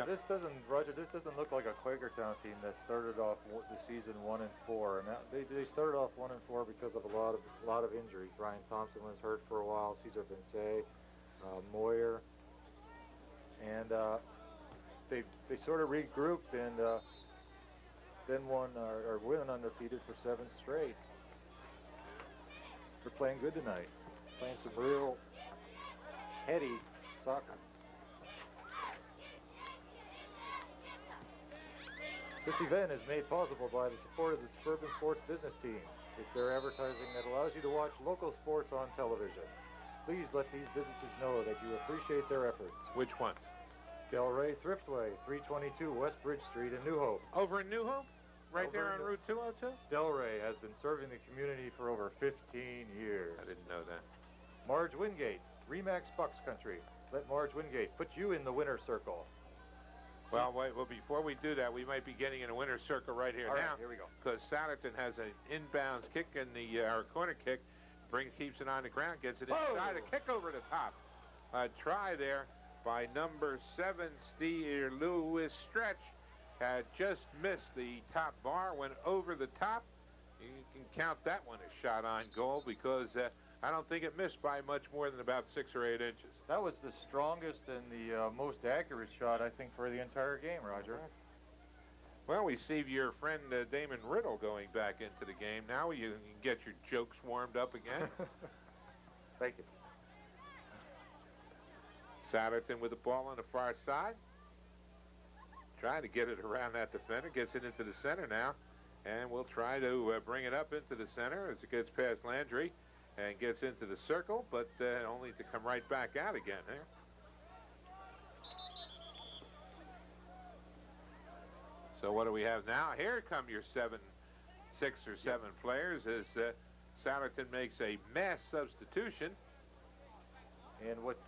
This doesn't, Roger, this doesn't look like a Quakertown team that started off the season 1-4. And they started off 1-4 because of a lot of injuries. Brian Thompson was hurt for a while. Cesar Vincey, Moyer, and they sort of regrouped and then went undefeated for 7 straight. They're playing good tonight. Playing some real heady soccer. This event is made possible by the support of the Suburban Sports Business Team. It's their advertising that allows you to watch local sports on television. Please let these businesses know that you appreciate their efforts.
Which ones?
Delray Thriftway, 322 West Bridge Street in New Hope.
Over in New Hope? Right there on Route 202?
Delray has been serving the community for over 15 years.
I didn't know that.
Marge Wingate, Remax Bucks Country. Let Marge Wingate put you in the winner's circle.
Well, before we do that, we might be getting in a winner's circle right here now.
Here we go.
Because Souderton has an inbounds kick in the our corner kick. Keeps it on the ground, gets it inside. A kick over the top. A try there by number 7, Steve Lewis Stretch. Had just missed the top bar, went over the top. You can count that one a shot on goal because I don't think it missed by much more than about 6 or 8 inches.
That was the strongest and the most accurate shot, I think, for the entire game, Roger.
Well, we see your friend Damon Riddle going back into the game. Now you can get your jokes warmed up again.
Thank you.
Souderton with the ball on the far side. Trying to get it around that defender. Gets it into the center now. And we'll try to bring it up into the center as it gets past Landry and gets into the circle, but only to come right back out again there. So what do we have now? Here come your 6 or 7 players as Souderton makes a mass substitution.
And what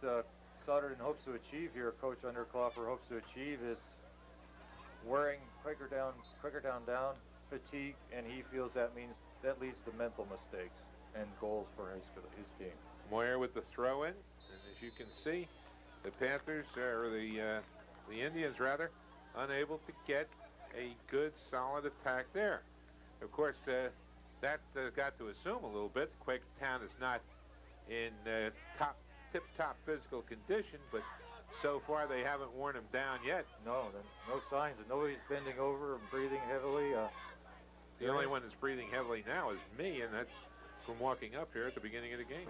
Souderton hopes to achieve here, Coach Underkloffer hopes to achieve, is wearing Quakertown down, fatigue, and he feels that leads to mental mistakes and goals for his team.
Moyer with the throw in, and as you can see, the Panthers, or the Indians rather, unable to get a good solid attack there. Of course, that got to assume a little bit. Quakertown is not in tip-top physical condition, but so far they haven't worn him down yet.
No signs, and nobody's bending over and breathing heavily.
The only one that's breathing heavily now is me, and that's from walking up here at the beginning of the game.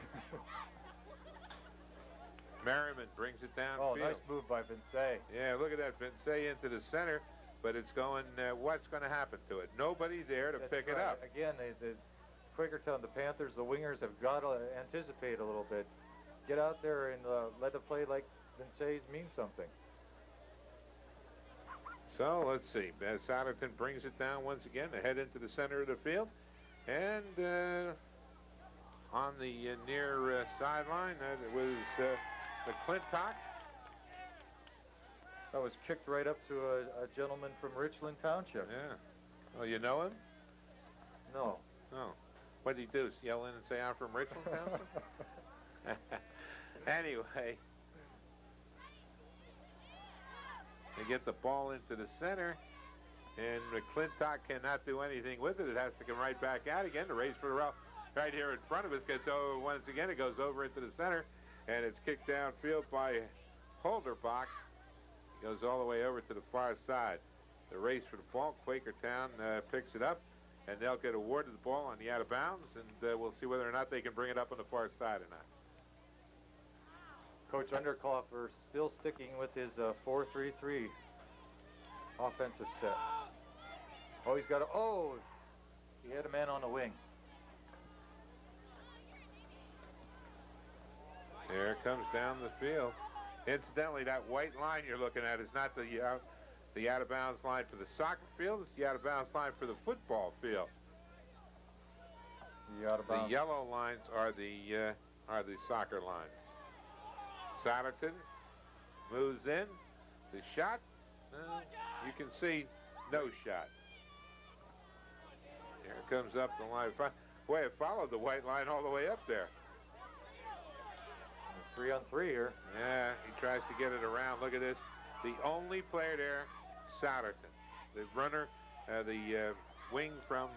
Merriman brings it downfield.
Oh, nice move by Vince.
Yeah, look at that. Vince into the center, but it's going, what's going to happen to it? Nobody there to pick it up.
Again, the Quakertown, the Panthers, the wingers have got to anticipate a little bit. Get out there and let the play like Vince's mean something.
So let's see. Souderton brings it down once again to head into the center of the field. And on the near sideline, it was McClintock.
That was kicked right up to a gentleman from Richland Township.
Yeah. Oh, you know him?
No.
Oh. What did he do? Yell in and say, I'm from Richland Township? Anyway. They get the ball into the center, and McClintock cannot do anything with it. It has to come right back out again. The race for the route right here in front of us gets over once again. It goes over into the center, and it's kicked downfield by Holderbach. Goes all the way over to the far side. The race for the ball, Quakertown picks it up, and they'll get awarded the ball on the out of bounds, and we'll see whether or not they can bring it up on the far side or not.
Coach Underkloffer still sticking with his 4-3-3 offensive set. Oh, he's got he had a man on the wing.
There it comes down the field. Incidentally, that white line you're looking at is not the out-of-bounds line for the soccer field. It's the out-of-bounds line for the football field. The yellow lines are the soccer lines. Souderton moves in. The shot, you can see no shot. Here it comes up the line. Boy, it followed the white line all the way up there.
3-on-3 here.
Yeah, he tries to get it around. Look at this. The only player there, Souderton. The runner, the wing from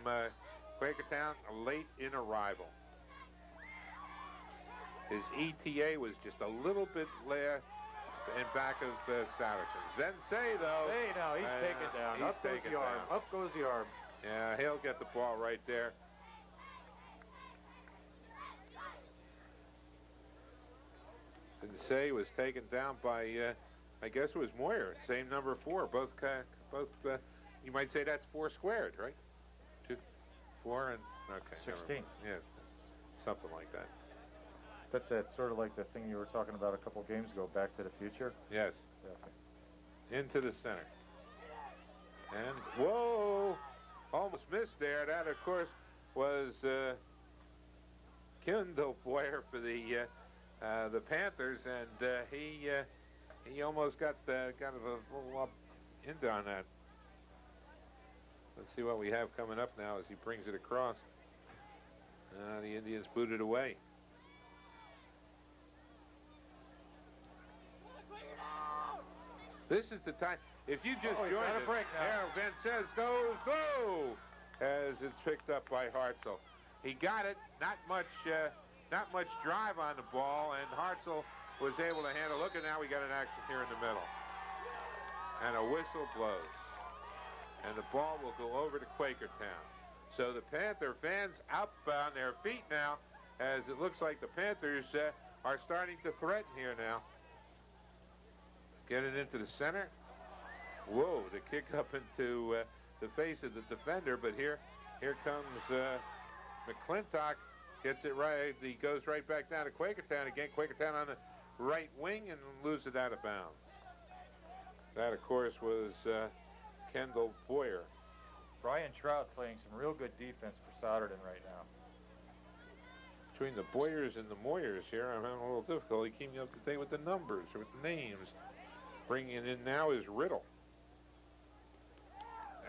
Quakertown, late in arrival. His ETA was just a little bit left in back of Souderton. Then though.
Now, he's taken down.
He's taken down.
Up goes the arm.
Yeah, he'll get the ball right there. Say was taken down by, I guess it was Moyer, same number 4. Both. You might say that's 4 squared, right? 2, 4, and okay.
16.
Yeah, something like that.
That's sort of like the thing you were talking about a couple games ago, Back to the Future.
Yes.
Okay.
Into the center. And whoa, almost missed there. That of course was Kendall Boyer for the Panthers, and he almost got kind of a little up into on that. Let's see what we have coming up now as he brings it across. The Indians booted away. This is the time. If you just joined us, Vince says go, as it's picked up by Hartzell. He got it. Not much drive on the ball, and Hartzell was able to handle. Look at now, we got an action here in the middle. And a whistle blows. And the ball will go over to Quakertown. So the Panther fans up on their feet now, as it looks like the Panthers are starting to threaten here now. Get it into the center. Whoa, the kick up into the face of the defender, but here comes McClintock, gets it right. He goes right back down to Quakertown again. Quakertown on the right wing and loses it out of bounds. That, of course, was Kendall Boyer.
Brian Trout playing some real good defense for Souderton right now.
Between the Boyers and the Moyers here, I'm having a little difficulty keeping up to date with the numbers or with the names. Bringing in now is Riddle.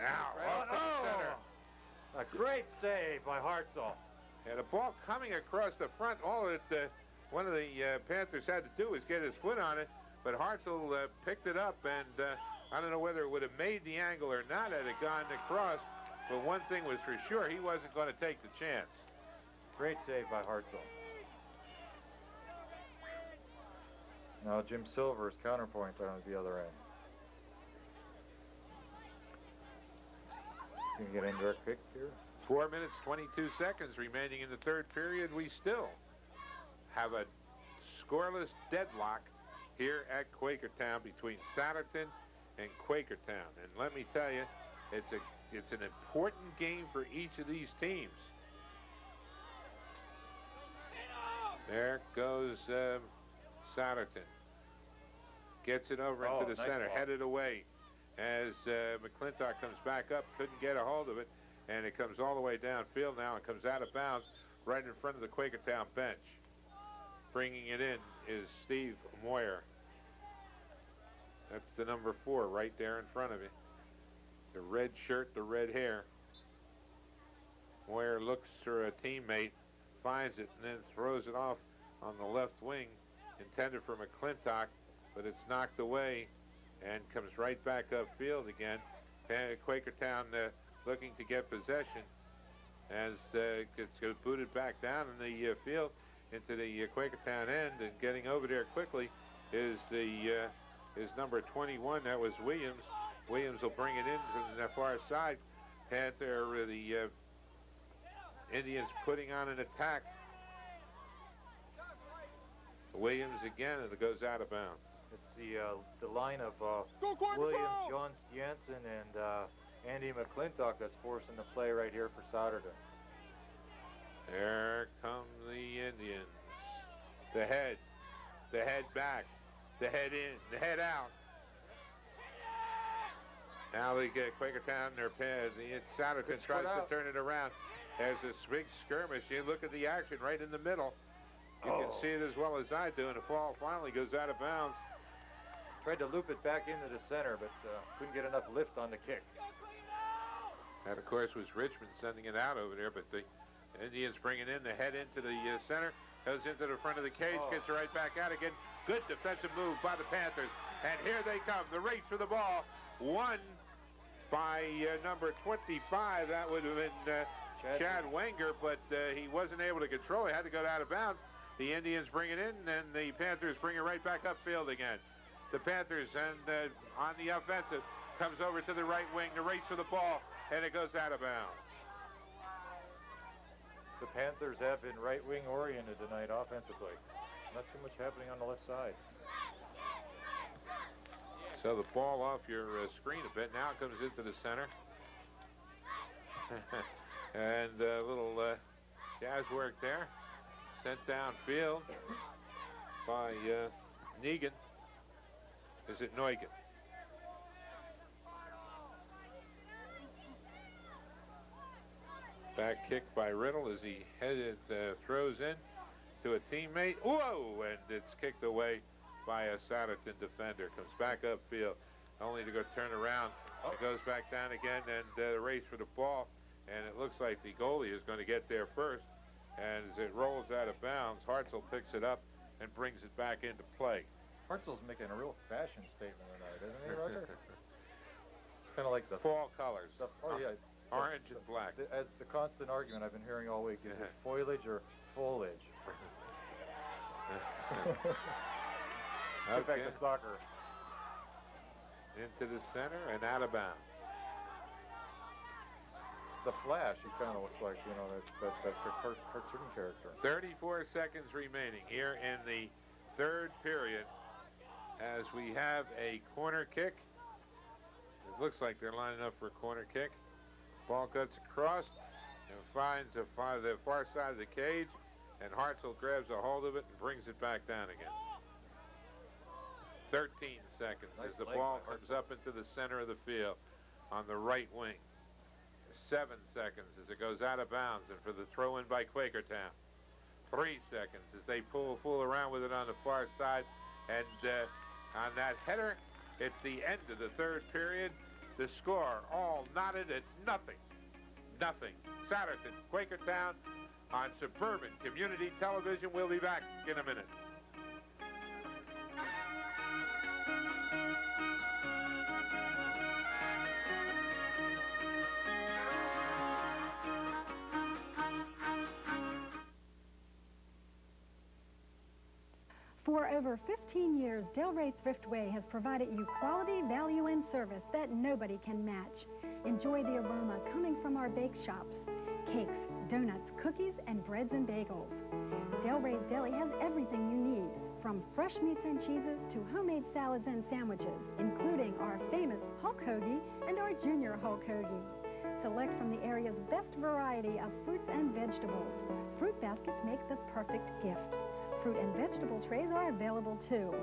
Now, off to the center.
A great save by Hartzell.
And the ball coming across the front. All that one of the Panthers had to do was get his foot on it, but Hartzell picked it up, and I don't know whether it would have made the angle or not had it gone across, but one thing was for sure, he wasn't going to take the chance.
Great save by Hartzell. Now Jim Silver's counterpoint on the other end. Can you get indirect kick here?
4 minutes, 22 seconds remaining in the third period. We still have a scoreless deadlock here at Quakertown between Souderton and Quakertown. And let me tell you, it's an important game for each of these teams. There goes Souderton. Gets it over into the center, headed away as McClintock comes back up, couldn't get a hold of it, and it comes all the way downfield now and comes out of bounds right in front of the Quakertown bench. Bringing it in is Steve Moyer. That's the number 4 right there in front of you. The red shirt, the red hair. Moyer looks for a teammate, finds it, and then throws it off on the left wing, intended for McClintock, but it's knocked away and comes right back upfield again. Quakertown looking to get possession as it gets booted back down in the field into the Quakertown end, and getting over there quickly is number 21. That was Williams. Williams will bring it in from the far side. Panther, the Indians putting on an attack. Williams again, and it goes out of bounds.
It's the line of Williams, John Jansen, and Andy McClintock that's forcing the play right here for Souderton.
There come the Indians. The head back, the head in, the head out. Now they get Quakertown, the Souderton tries to turn it around. There's this big skirmish. You look at the action right in the middle. You can see it as well as I do, and the ball finally goes out of bounds.
Tried to loop it back into the center, but couldn't get enough lift on the kick.
That, of course, was Richmond sending it out over there, but the Indians bringing in the head into the center, goes into the front of the cage, gets it right back out again. Good defensive move by the Panthers, and here they come, the race for the ball, won by number 25. That would have been Chad Wenger, but he wasn't able to control it, had to go out of bounds. The Indians bring it in, and the Panthers bring it right back upfield again. The Panthers, and on the offensive, comes over to the right wing, the race for the ball, and it goes out of bounds.
The Panthers have been right-wing oriented tonight offensively. Not too much happening on the left side.
So the ball off your screen a bit. Now it comes into the center. And a little jazz work there. Sent downfield by Negan. Is it Neugen? Back kick by Riddle as he throws in to a teammate. Whoa! And it's kicked away by a Souderton defender. Comes back upfield, only to go turn around. It goes back down again, and the race for the ball. And it looks like the goalie is going to get there first. And as it rolls out of bounds, Hartzell picks it up and brings it back into play.
Hartzell's making a real fashion statement tonight, isn't he, Roger? It's kind of like the
fall colors. Orange and black.
As the constant argument I've been hearing all week, is it foliage or foliage? Get back to soccer.
Into the center and out of bounds.
The Flash, he kind of looks like, you know, that cartoon character.
34 seconds remaining here in the third period as we have a corner kick It looks like they're lining up for a corner kick. Ball cuts across and finds the far side of the cage, and Hartzell grabs a hold of it and brings it back down again. 13 seconds as the ball comes up into the center of the field on the right wing. 7 seconds as it goes out of bounds and for the throw in by Quakertown. 3 seconds as they fool around with it on the far side, and on that header, it's the end of the third period. The score all knotted at nothing. Souderton, Quakertown on Suburban Community Television. We'll be back in a minute.
For over 15 years, Delray Thriftway has provided you quality, value, and service that nobody can match. Enjoy the aroma coming from our bake shops. Cakes, donuts, cookies, and breads and bagels. Delray's Deli has everything you need, from fresh meats and cheeses to homemade salads and sandwiches, including our famous Hulk Hoagie and our Junior Hulk Hoagie. Select from the area's best variety of fruits and vegetables. Fruit baskets make the perfect gift. Fruit and vegetable trays are available too.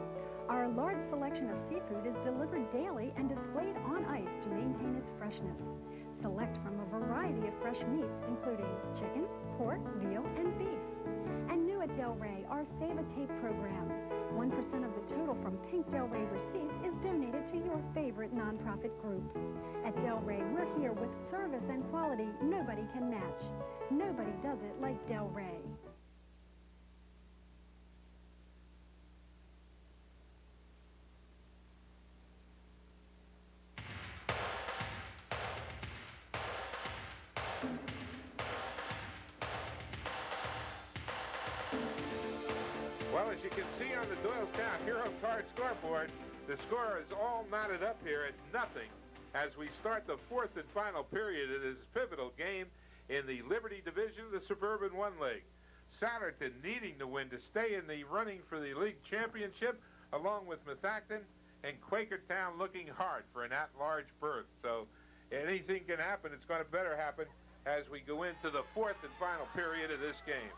Our large selection of seafood is delivered daily and displayed on ice to maintain its freshness. Select from a variety of fresh meats, including chicken, pork, veal, and beef. And new at Delray, our Save a Tape program. 1% of the total from Pink Delray receipts is donated to your favorite nonprofit group. At Delray, we're here with service and quality nobody can match. Nobody does it like Delray.
Well, as you can see on the Doylestown Hero Card scoreboard, the score is all knotted up here at nothing as we start the fourth and final period of this pivotal game in the Liberty Division of the Suburban 1 League. Souderton needing to win to stay in the running for the league championship, along with Methacton, and Quakertown looking hard for an at-large berth. So anything can happen. It's going to better happen as we go into the fourth and final period of this game.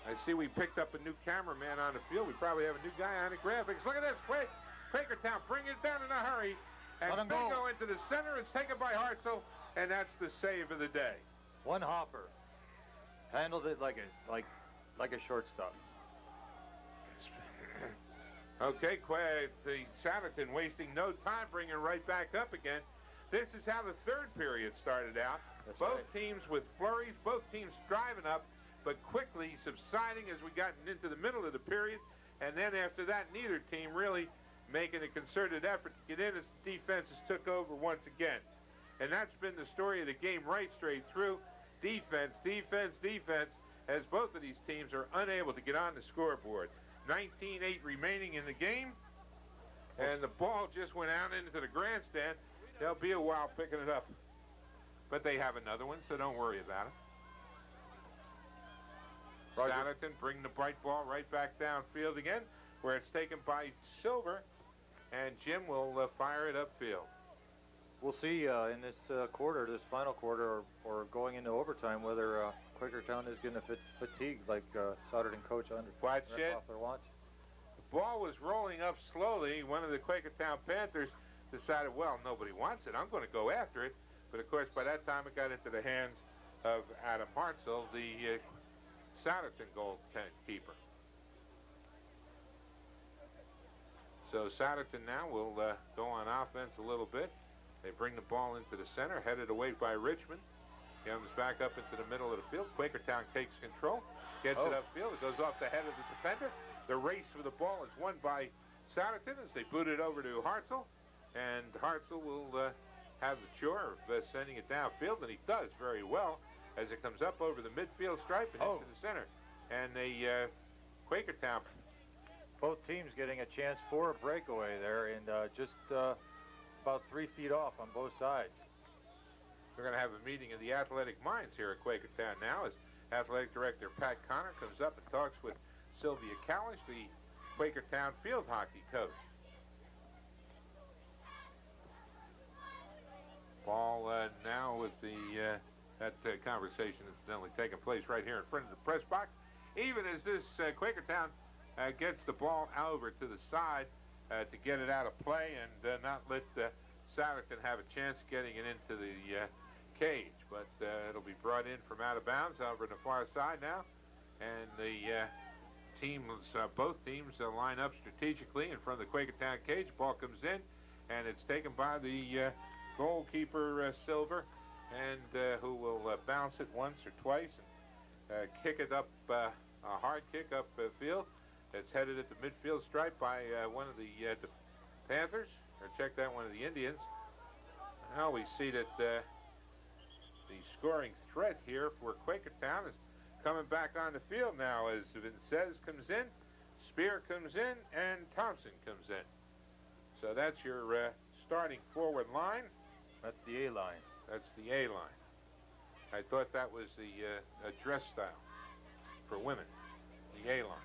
I see we picked up a new cameraman on the field. We probably have a new guy on the graphics. Look at this. Quakertown bring it down in a hurry. And they go into the center. It's taken by Hartzell, and that's the save of the day.
One hopper. Handled it like a shortstop.
Okay, the Souderton wasting no time, bringing it right back up again. This is how the third period started out. Both teams with flurries, both teams driving up, but quickly subsiding as we got into the middle of the period. And then after that, neither team really making a concerted effort to get in as the defenses took over once again. And that's been the story of the game right straight through. Defense, defense, defense, as both of these teams are unable to get on the scoreboard. 19-8 remaining in the game, and the ball just went out into the grandstand. They'll be a while picking it up. But they have another one, so don't worry about it. Souderton bring the bright ball right back downfield again, where it's taken by Silver, and Jim will fire it upfield.
We'll see in this final quarter, or going into overtime, whether Quakertown is going to fatigue like Souderton coach under
Watch it.
wants.
The ball was rolling up slowly. One of the Quakertown Panthers decided, well, nobody wants it. I'm going to go after it. But, of course, by that time it got into the hands of Adam Hartzell, the Souderton goalkeeper. So Souderton now will go on offense a little bit. They bring the ball into the center, headed away by Richmond. Comes back up into the middle of the field. Quakertown takes control, gets it upfield. It goes off the head of the defender. The race for the ball is won by Souderton as they boot it over to Hartzell. And Hartzell will have the chore of sending it downfield, and he does very well as it comes up over the midfield stripe and into the center. And Quakertown.
Both teams getting a chance for a breakaway there, and just about 3 feet off on both sides.
We're going to have a meeting of the athletic minds here at Quakertown now as Athletic Director Pat Connor comes up and talks with Sylvia Callish, the Quakertown field hockey coach. Ball now with that conversation incidentally taking place right here in front of the press box. Even as this Quakertown gets the ball over to the side to get it out of play and not let Souderton have a chance of getting it into the cage. But it'll be brought in from out of bounds over on the far side now. And the both teams line up strategically in front of the Quakertown cage. Ball comes in, and it's taken by the goalkeeper, Silver, and who will bounce it once or twice and kick it up, a hard kick up field. It's headed at the midfield stripe by one of the Panthers, or check that, one of the Indians. Now we see that the scoring threat here for Quakertown is coming back on the field now as Vincez comes in, Spear comes in, and Thompson comes in. So that's your starting forward line.
That's the A line.
That's the A line. I thought that was the dress style for women, the A line.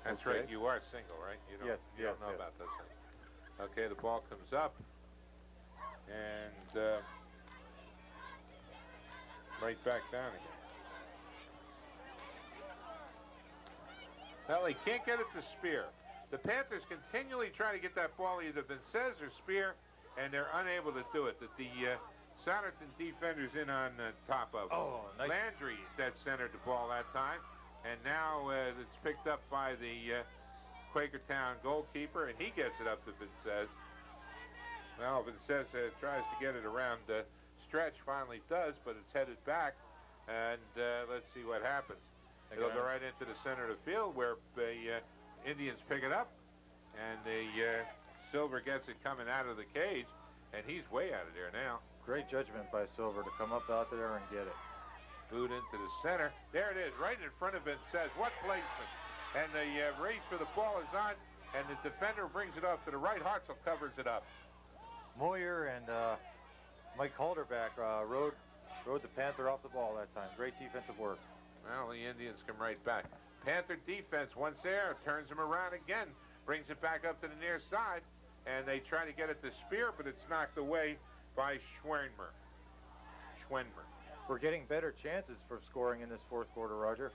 That's
Okay.
right, you are single, right? You don't,
Yes,
you don't know
yes.
about those things. Okay, the ball comes up, and right back down again. Well, he can't get it to Spear. The Panthers continually try to get that ball either Vincez or Spear, and they're unable to do it. The Souderton defender's in on top of it.
Oh, nice.
Landry that centered the ball that time, and now it's picked up by the Quakertown goalkeeper, and he gets it up to Vincez. Well, Vincez tries to get it around Stretch, finally does, but it's headed back, and let's see what happens. It'll go right into the center of the field where the Indians pick it up, and the Silver gets it coming out of the cage, and he's way out of there now.
Great judgment by Silver to come up out there and get it.
Boot into the center. There it is, right in front of Vincez. What placement. And the race for the ball is on, and the defender brings it off to the right. Hartzell covers it up.
Moyer and Mike Halderback rode the Panther off the ball that time. Great defensive work.
Well, the Indians come right back. Panther defense, once there, turns them around again, brings it back up to the near side, and they try to get it to Spear, but it's knocked away by Schwenmer.
We're getting better chances for scoring in this fourth quarter, Roger.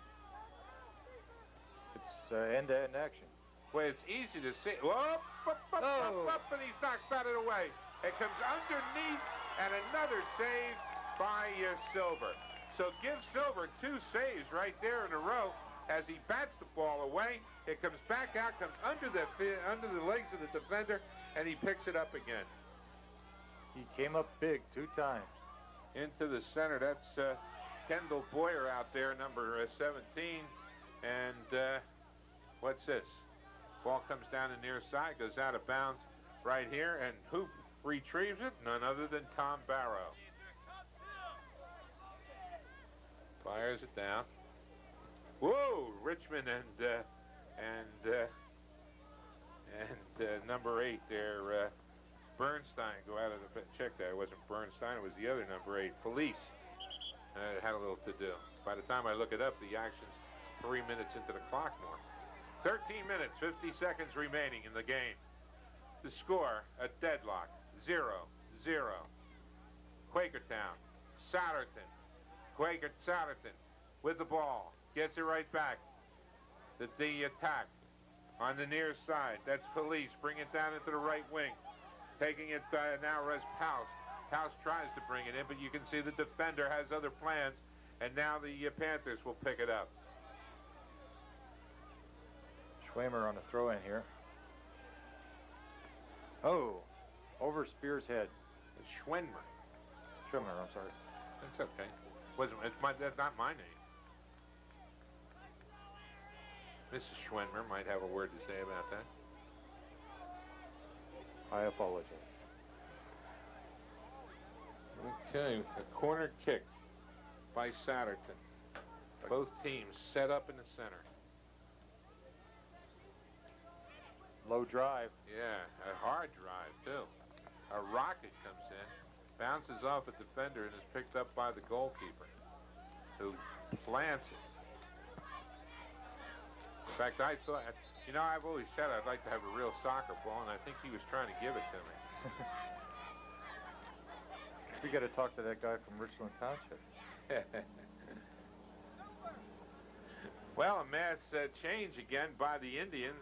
It's end-to-end action.
Well, it's easy to see. Whoop, up, and he's knocked batted away. It comes underneath, and another save by Silver. So give Silver two saves right there in a row as he bats the ball away. It comes back out, comes under the legs of the defender, and he picks it up again.
He came up big 2 times.
Into the center, that's Kendall Boyer out there, number 17. And what's this? Ball comes down the near side, goes out of bounds right here, and who retrieves it? None other than Tom Barrow. Fires it down. Whoa! Richmond and number 8 there, Bernstein go out of the check there. It wasn't Bernstein, it was the other number 8, Felice. Had a little to do. By the time I look it up, the action's 3 minutes into the clock more. 13 minutes, 50 seconds remaining in the game. The score, a deadlock, 0-0. Quakertown, Souderton. Souderton with the ball. Gets it right back. The attack on the near side. That's Felice. Bring it down into the right wing. Taking it now as Paus. Paus tries to bring it in, but you can see the defender has other plans, and now the Panthers will pick it up.
Schwamer on the throw in here. Oh, over Spear's head.
It's Schwenmer.
Schwimmer, I'm sorry.
That's okay. That's not my name. Mrs. Schwenmer might have a word to say about that.
I apologize.
Okay, a corner kick by Souderton. Both teams set up in the center.
Low drive.
Yeah, a hard drive, too. A rocket comes in, bounces off a defender, and is picked up by the goalkeeper, who plants it. In fact, I thought, I've always said I'd like to have a real soccer ball, and I think he was trying to give it to me.
We got to talk to that guy from Richland Township.
Well, a mass change again by the Indians.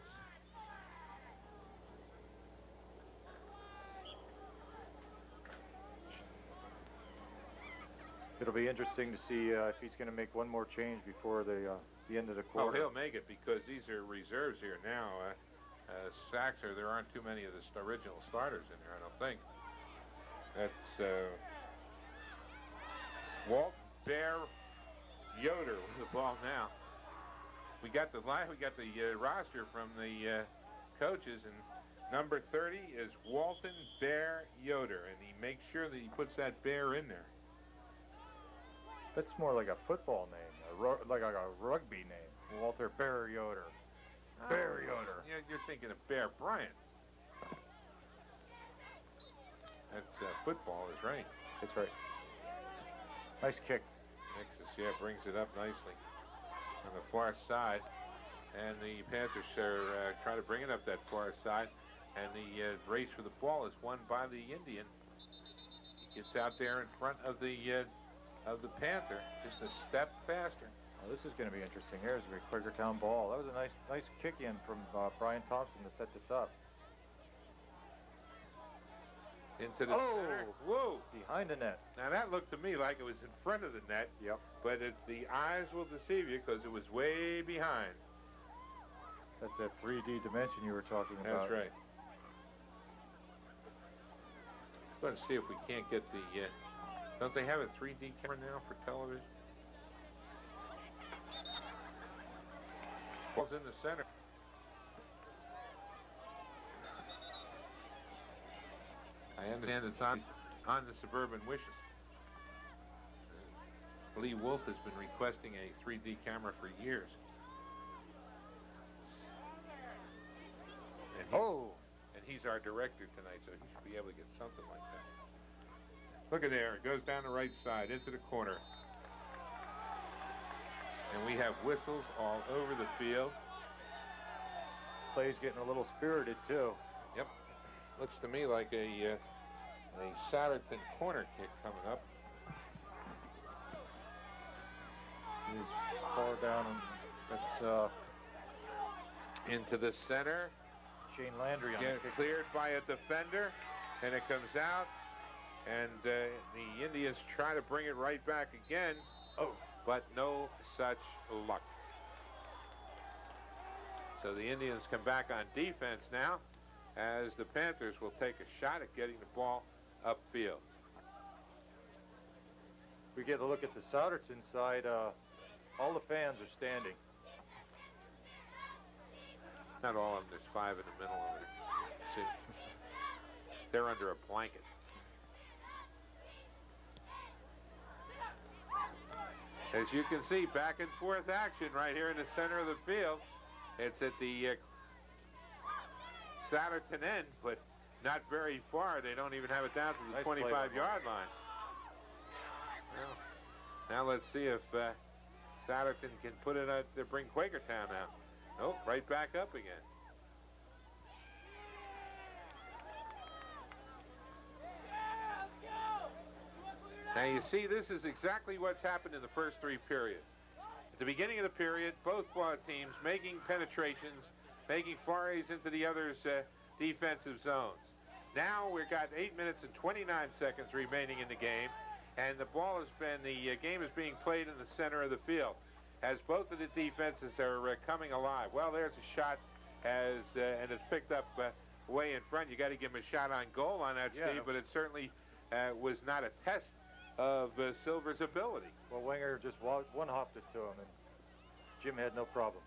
It'll be interesting to see if he's going to make one more change before the end of the
Oh,
quarter.
he'll make it because these are reserves here now. Saxer, there aren't too many of the original starters in there, I don't think. That's Walt Bear Yoder with the ball now. We got the roster from the coaches, and number 30 is Walton Bear Yoder, and he makes sure that he puts that bear in there.
That's more like a football name, like a rugby name. Walter Bear Yoder. Bear Yoder.
Yeah, you're thinking of Bear Bryant. That's football is right.
That's right. Nice kick.
Nexus, yeah, brings it up nicely on the far side. And the Panthers are trying to bring it up that far side. And the race for the ball is won by the Indian. He gets out there in front of the Panther, just a step faster.
Well, this is going to be interesting. Here's the Quakertown ball. That was a nice kick in from Brian Thompson to set this up.
Into the center. Whoa!
Behind the net.
Now that looked to me like it was in front of the net.
Yep.
But the eyes will deceive you because it was way behind.
That's that 3D dimension you were talking about.
That's right. Let's see if we can't get the... don't they have a 3D camera now for television? Ball's in the center. I understand it's on the Suburban wishes. Lee Wolf has been requesting a 3D camera for years. And he's our director tonight, so he should be able to get something like that. Look at there, it goes down the right side into the corner. And we have whistles all over the field.
Play's getting a little spirited too.
Yep. Looks to me like a Souderton corner kick coming up.
He's far down, and that's
into the center.
Shane Landry on the kick.
Cleared by a defender, and it comes out. And the Indians try to bring it right back again. Oh, but no such luck. So the Indians come back on defense now, as the Panthers will take a shot at getting the ball upfield.
We get a look at the Souderton side. All the fans are standing.
Not all of them. There's 5 in the middle of it. See, they're under a blanket. As you can see, back and forth action right here in the center of the field. It's at the Souderton end, but not very far. They don't even have it down to the 25-yard line. Well, now let's see if Souderton can put it out to bring Quakertown out. Nope, right back up again. Now you see, this is exactly what's happened in the first 3 periods. At the beginning of the period, both teams making penetrations, making forays into the other's defensive zones. Now we've got 8 minutes and 29 seconds remaining in the game, and the game is being played in the center of the field as both of the defenses are coming alive. Well, there's a shot and it's picked up way in front. You got to give him a shot on goal on that, Steve, but it certainly was not a test of Silver's ability.
Well, Wenger just one-hopped it to him, and Jim had no problem.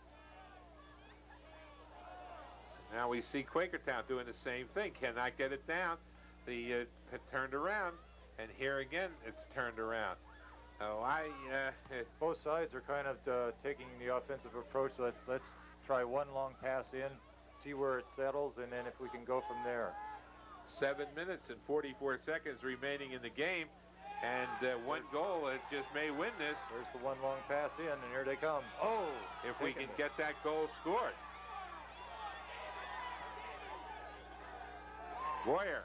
Now we see Quakertown doing the same thing. Cannot get it down. The turned around, and here again it's turned around. Oh,
both sides are kind of taking the offensive approach. Let's try one long pass in, see where it settles, and then if we can go from there.
7 minutes and 44 seconds remaining in the game, and one goal it just may win this.
There's the one long pass in, and here they come. Oh,
if we can get that goal scored. Boyer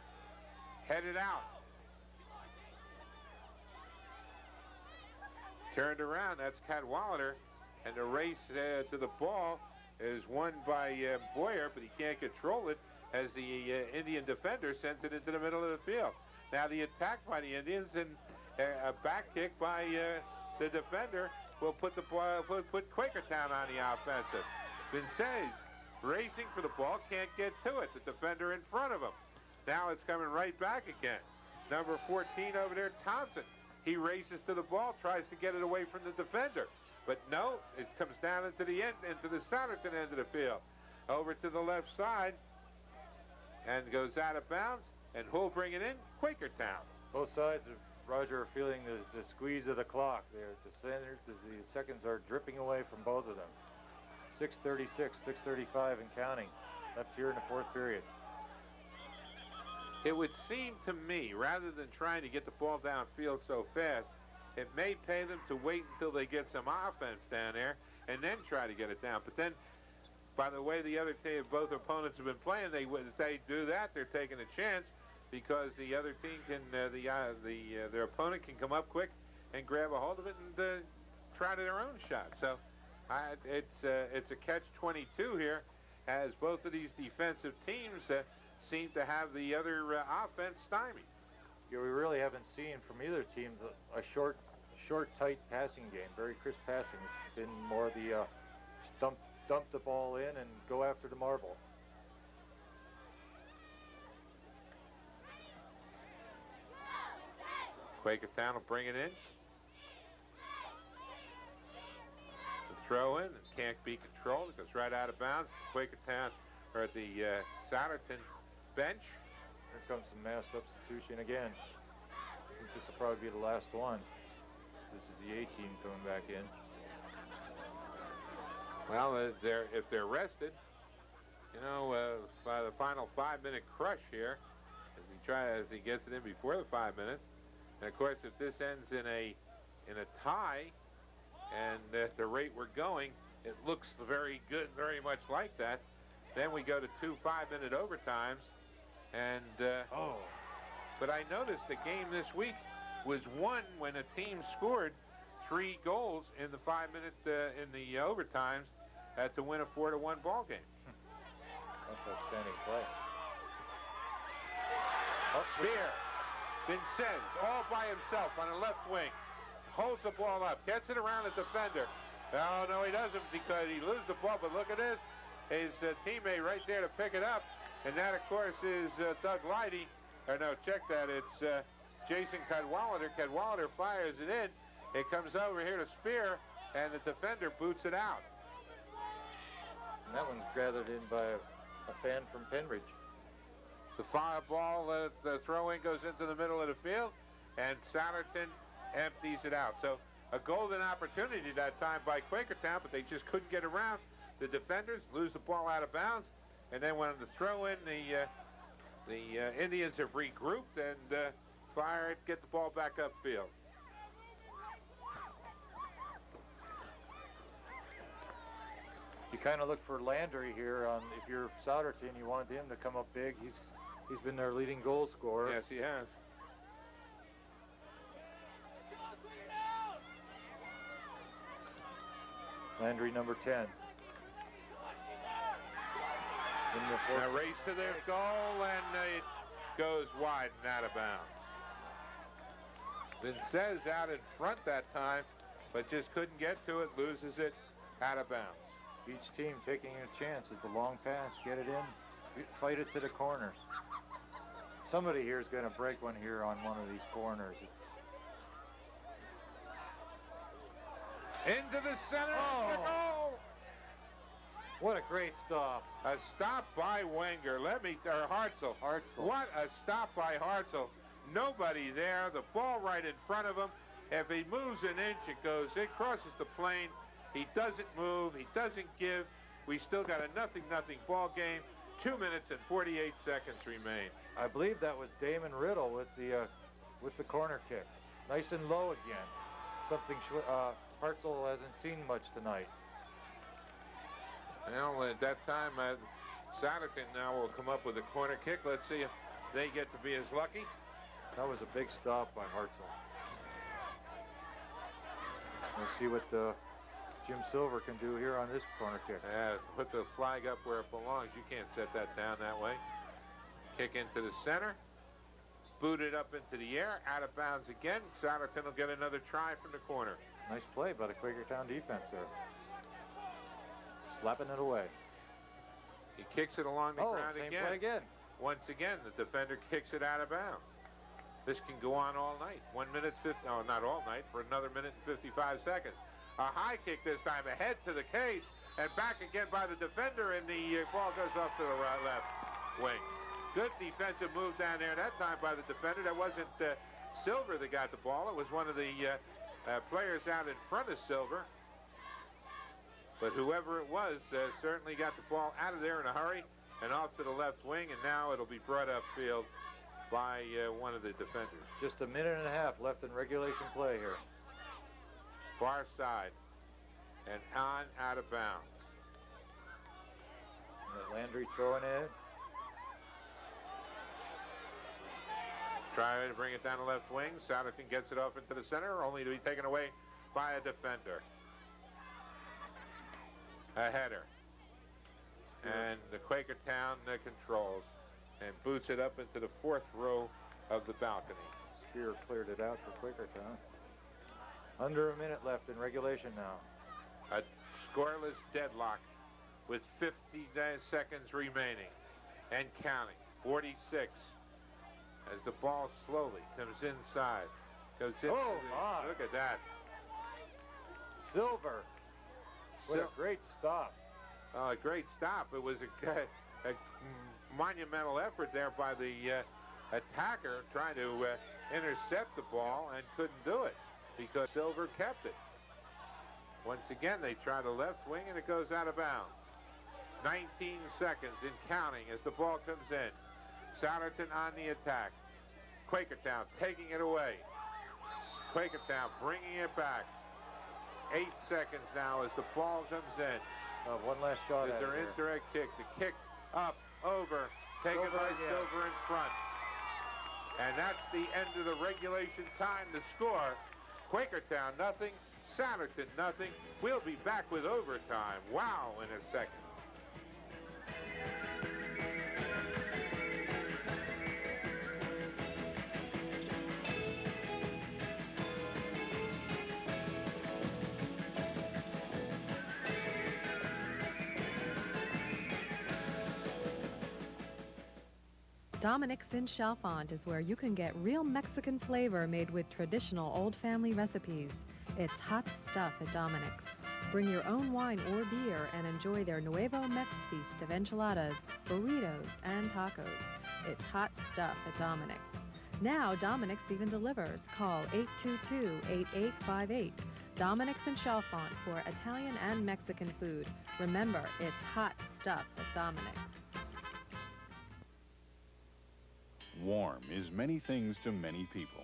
headed out. Turned around, that's Cadwallader, and the race to the ball is won by Boyer, but he can't control it as the Indian defender sends it into the middle of the field. Now the attack by the Indians and a back kick by the defender will put Quakertown on the offensive. Vincennes racing for the ball, can't get to it. The defender in front of him. Now it's coming right back again. Number 14 over there, Thompson. He races to the ball, tries to get it away from the defender. But no, it comes down into the Souderton end of the field. Over to the left side and goes out of bounds. And who'll bring it in? Quakertown.
Both sides of Roger are feeling the squeeze of the clock there. The seconds are dripping away from both of them. 6:36, 6:35 and counting. Left here in the fourth period.
It would seem to me, rather than trying to get the ball downfield so fast, it may pay them to wait until they get some offense down there and then try to get it down. But then, by the way the other team, both opponents have been playing, if they do that, they're taking a chance because the other team can, their opponent can come up quick and grab a hold of it and try their own shot. So it's a catch-22 here, as both of these defensive teams seem to have the other offense stymied.
Yeah, we really haven't seen from either team a short, tight passing game. Very crisp passing. It's been more the dump the ball in and go after the marble.
Quakertown will bring it in. The throw in, it can't be controlled. It goes right out of bounds. Quakertown are at the Souderton bench.
Here comes some mass substitution again. I think this will probably be the last one. This is the A team coming back in.
Well, if they're rested, you know, by the final 5-minute crush here, as he gets it in before the 5 minutes, and of course, if this ends in a tie, and at the rate we're going, it looks very good, very much like that. Then we go to 2 5-minute overtimes, and but I noticed the game this week was won when a team scored 3 goals in the 5-minute in the overtimes to win a 4-1 ball game.
That's outstanding play.
Spear. Vincennes all by himself on the left wing. Holds the ball up. Gets it around the defender. Oh, no, he doesn't, because he loses the ball. But look at this. His teammate right there to pick it up. And that, of course, is Doug Leidy. Or no, check that. It's Jason Cadwallader. Cadwallader fires it in. It comes over here to Spear, and the defender boots it out.
And that one's gathered in by a fan from Penridge.
The foul ball, the throw-in goes into the middle of the field, and Souderton empties it out. So a golden opportunity that time by Quakertown, but they just couldn't get around. The defenders lose the ball out of bounds, and then when the throw-in, the Indians have regrouped and fire it, get the ball back upfield.
You kind of look for Landry here. If you're Souderton, you want him to come up big. He's been their leading goal scorer.
Yes, he has.
Landry, number 10.
Now race to their goal, and it goes wide and out of bounds. Vincennes out in front that time, but just couldn't get to it, loses it out of bounds.
Each team taking a chance at the long pass, get it in, fight it to the corners. Somebody here is going to break one here on one of these corners.
Into the center of the goal.
What a great stop.
A stop by Wenger. Hartzell. What a stop by Hartzell. Nobody there. The ball right in front of him. If he moves an inch, it crosses the plane. He doesn't move. He doesn't give. We still got a 0-0 ball game. 2 minutes and 48 seconds remain.
I believe that was Damon Riddle with the corner kick. Nice and low again. Something Hartzell hasn't seen much tonight.
Well, at that time, Souderton now will come up with a corner kick. Let's see if they get to be as lucky.
That was a big stop by Hartzell. Let's see what Jim Silver can do here on this corner kick.
Yeah, put the flag up where it belongs. You can't set that down that way. Kick into the center. Booted up into the air. Out of bounds again. Souderton will get another try from the corner.
Nice play by the Quakertown defense there. Slapping it away.
He kicks it along the ground
same
again.
play again.
Once again, the defender kicks it out of bounds. This can go on all night. 1 minute 50, no, not all night, for another minute and 55 seconds. A high kick this time ahead to the cage and back again by the defender, and the ball goes off to the left wing. Good defensive move down there that time by the defender. That wasn't Silver that got the ball. It was one of the players out in front of Silver. But whoever it was certainly got the ball out of there in a hurry and off to the left wing, and now it'll be brought upfield by one of the defenders.
Just a minute and a half left in regulation play here.
Far side and on out of bounds.
And Landry throwing it.
Try to bring it down the left wing. Souderton gets it off into the center, only to be taken away by a defender. A header. And the Quakertown controls and boots it up into the fourth row of the balcony.
Spear cleared it out for Quakertown. Under a minute left in regulation now.
A scoreless deadlock with 50 seconds remaining and counting. 46 as the ball slowly comes inside. Goes in.
Oh, my.
Look at that.
Silver. What a great stop.
A great stop. It was a monumental effort there by the attacker trying to intercept the ball and couldn't do it because Silver kept it. Once again, they try the left wing and it goes out of bounds. 19 seconds in counting as the ball comes in. Souderton on the attack. Quakertown taking it away. Quakertown bringing it back. 8 seconds now as the ball comes in.
One last shot at
their
it
indirect kick. The kick up, over, taken by Silver in front. And that's the end of the regulation time. The score, Quakertown nothing, Souderton nothing. We'll be back with overtime. Wow, in a second.
Dominic's in Chalfont is where you can get real Mexican flavor made with traditional old family recipes. It's hot stuff at Dominic's. Bring your own wine or beer and enjoy their Nuevo Mex feast of enchiladas, burritos, and tacos. It's hot stuff at Dominic's. Now Dominic's even delivers. Call 822-8858. Dominic's in Chalfont for Italian and Mexican food. Remember, it's hot stuff at Dominic's.
Warm is many things to many people.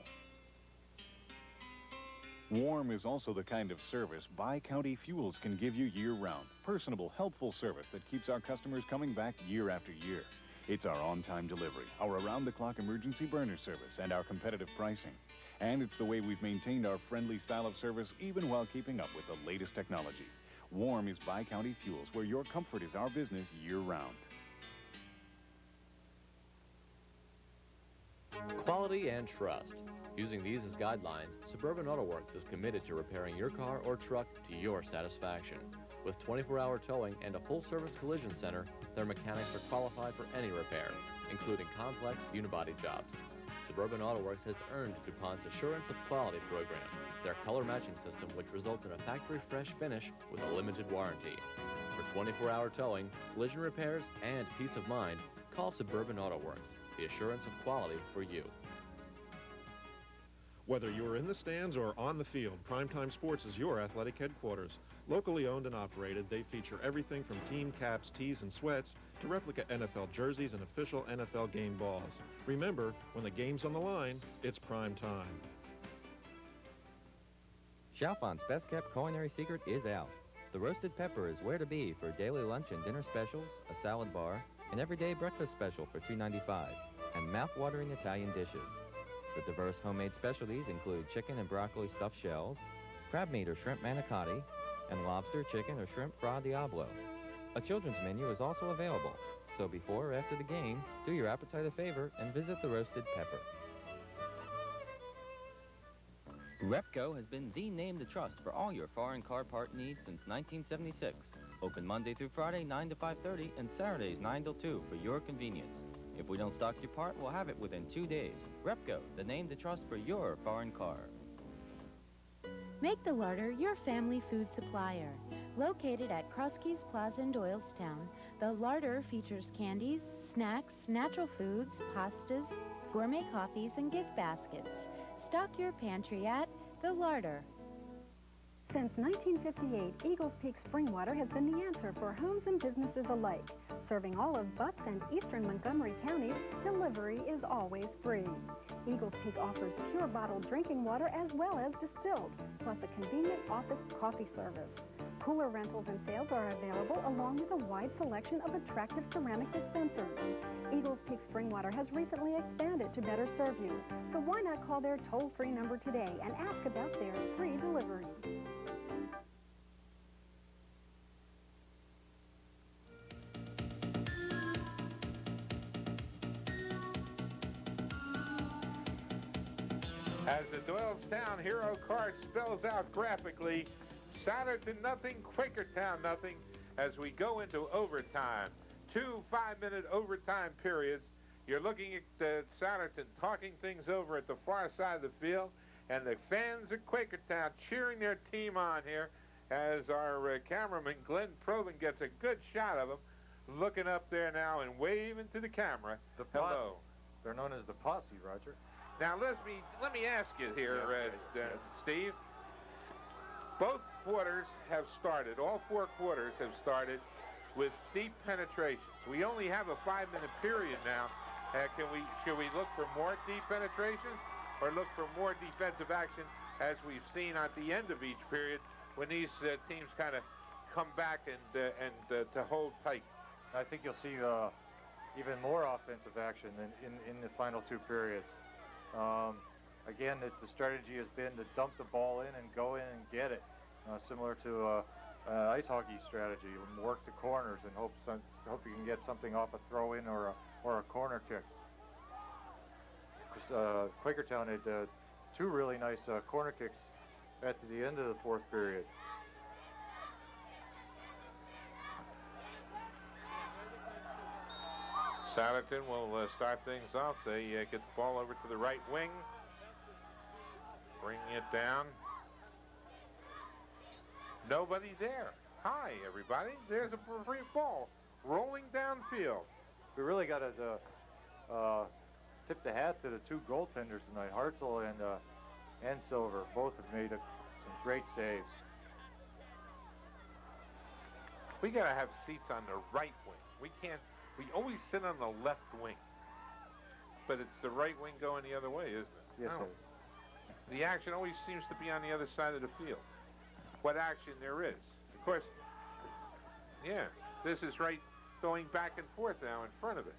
Warm is also the kind of service Bi-County Fuels can give you year-round. Personable, helpful service that keeps our customers coming back year after year. It's our on-time delivery, our around-the-clock emergency burner service, and our competitive pricing. And it's the way we've maintained our friendly style of service even while keeping up with the latest technology. Warm is Bi-County Fuels, where your comfort is our business year-round.
Quality and trust. Using these as guidelines, Suburban Auto Works is committed to repairing your car or truck to your satisfaction. With 24-hour towing and a full-service collision center, their mechanics are qualified for any repair, including complex unibody jobs. Suburban Auto Works has earned DuPont's Assurance of Quality program, their color matching system which results in a factory-fresh finish with a limited warranty. For 24-hour towing, collision repairs, and peace of mind, call Suburban Auto Works, the assurance of quality for you.
Whether you're in the stands or on the field, Primetime Sports is your athletic headquarters. Locally owned and operated, they feature everything from team caps, tees, and sweats to replica NFL jerseys and official NFL game balls. Remember, when the game's on the line, it's prime time.
Chalfont's best-kept culinary secret is out. The roasted pepper is where to be for daily lunch and dinner specials, a salad bar, an everyday breakfast special for $2.95. and mouth-watering Italian dishes. The diverse homemade specialties include chicken and broccoli stuffed shells, crab meat or shrimp manicotti, and lobster, chicken, or shrimp fra diablo. A children's menu is also available, so before or after the game, do your appetite a favor and visit the Roasted Pepper. Repco has been the name to trust for all your foreign car part needs since 1976. Open Monday through Friday, 9 to 5:30, and Saturdays, 9 till 2 for your convenience. If we don't stock your part, we'll have it within 2 days. Repco, the name to trust for your foreign car.
Make the Larder your family food supplier. Located at Crosskeys Plaza in Doylestown, the Larder features candies, snacks, natural foods, pastas, gourmet coffees, and gift baskets. Stock your pantry at the Larder.
Since 1958, Eagles Peak Spring Water has been the answer for homes and businesses alike. Serving all of Bucks and eastern Montgomery counties, delivery is always free. Eagles Peak offers pure bottled drinking water as well as distilled, plus a convenient office coffee service. Cooler rentals and sales are available along with a wide selection of attractive ceramic dispensers. Eagles Peak Spring Water has recently expanded to better serve you, so why not call their toll-free number today and ask about their free delivery.
As the Doylestown Hero card spells out graphically, Souderton nothing, Quakertown nothing, as we go into overtime. 2 5-minute overtime periods. You're looking at Souderton talking things over at the far side of the field, and the fans at Quakertown cheering their team on here as our cameraman Glenn Probin gets a good shot of him looking up there now and waving to the camera.
The posse.
Hello.
They're known as the posse, Roger.
Now let me ask you here, Steve. Both quarters have started. All 4 quarters have started with deep penetrations. We only have a 5-minute period now. Should we look for more deep penetrations, or look for more defensive action as we've seen at the end of each period when these teams kind of come back and to hold tight?
I think you'll see even more offensive action in the final 2 periods. Again, the strategy has been to dump the ball in and go in and get it, similar to ice hockey strategy. Work the corners and hope you can get something off a throw-in or a corner kick. Because Quakertown had 2 really nice corner kicks at the end of the 4th period.
Souderton will start things off. They get the ball over to the right wing. Bring it down. Nobody there. Hi, everybody. There's a free ball rolling downfield.
We really got to tip the hat to the 2 goaltenders tonight, Hartzell and Silver. Both have made some great saves.
We got to have seats on the right wing. We always sit on the left wing, but it's the right wing going the other way, isn't it?
Yes,
No.
it is.
The action always seems to be on the other side of the field. What action there is. Of course, yeah, this is right going back and forth now in front of us.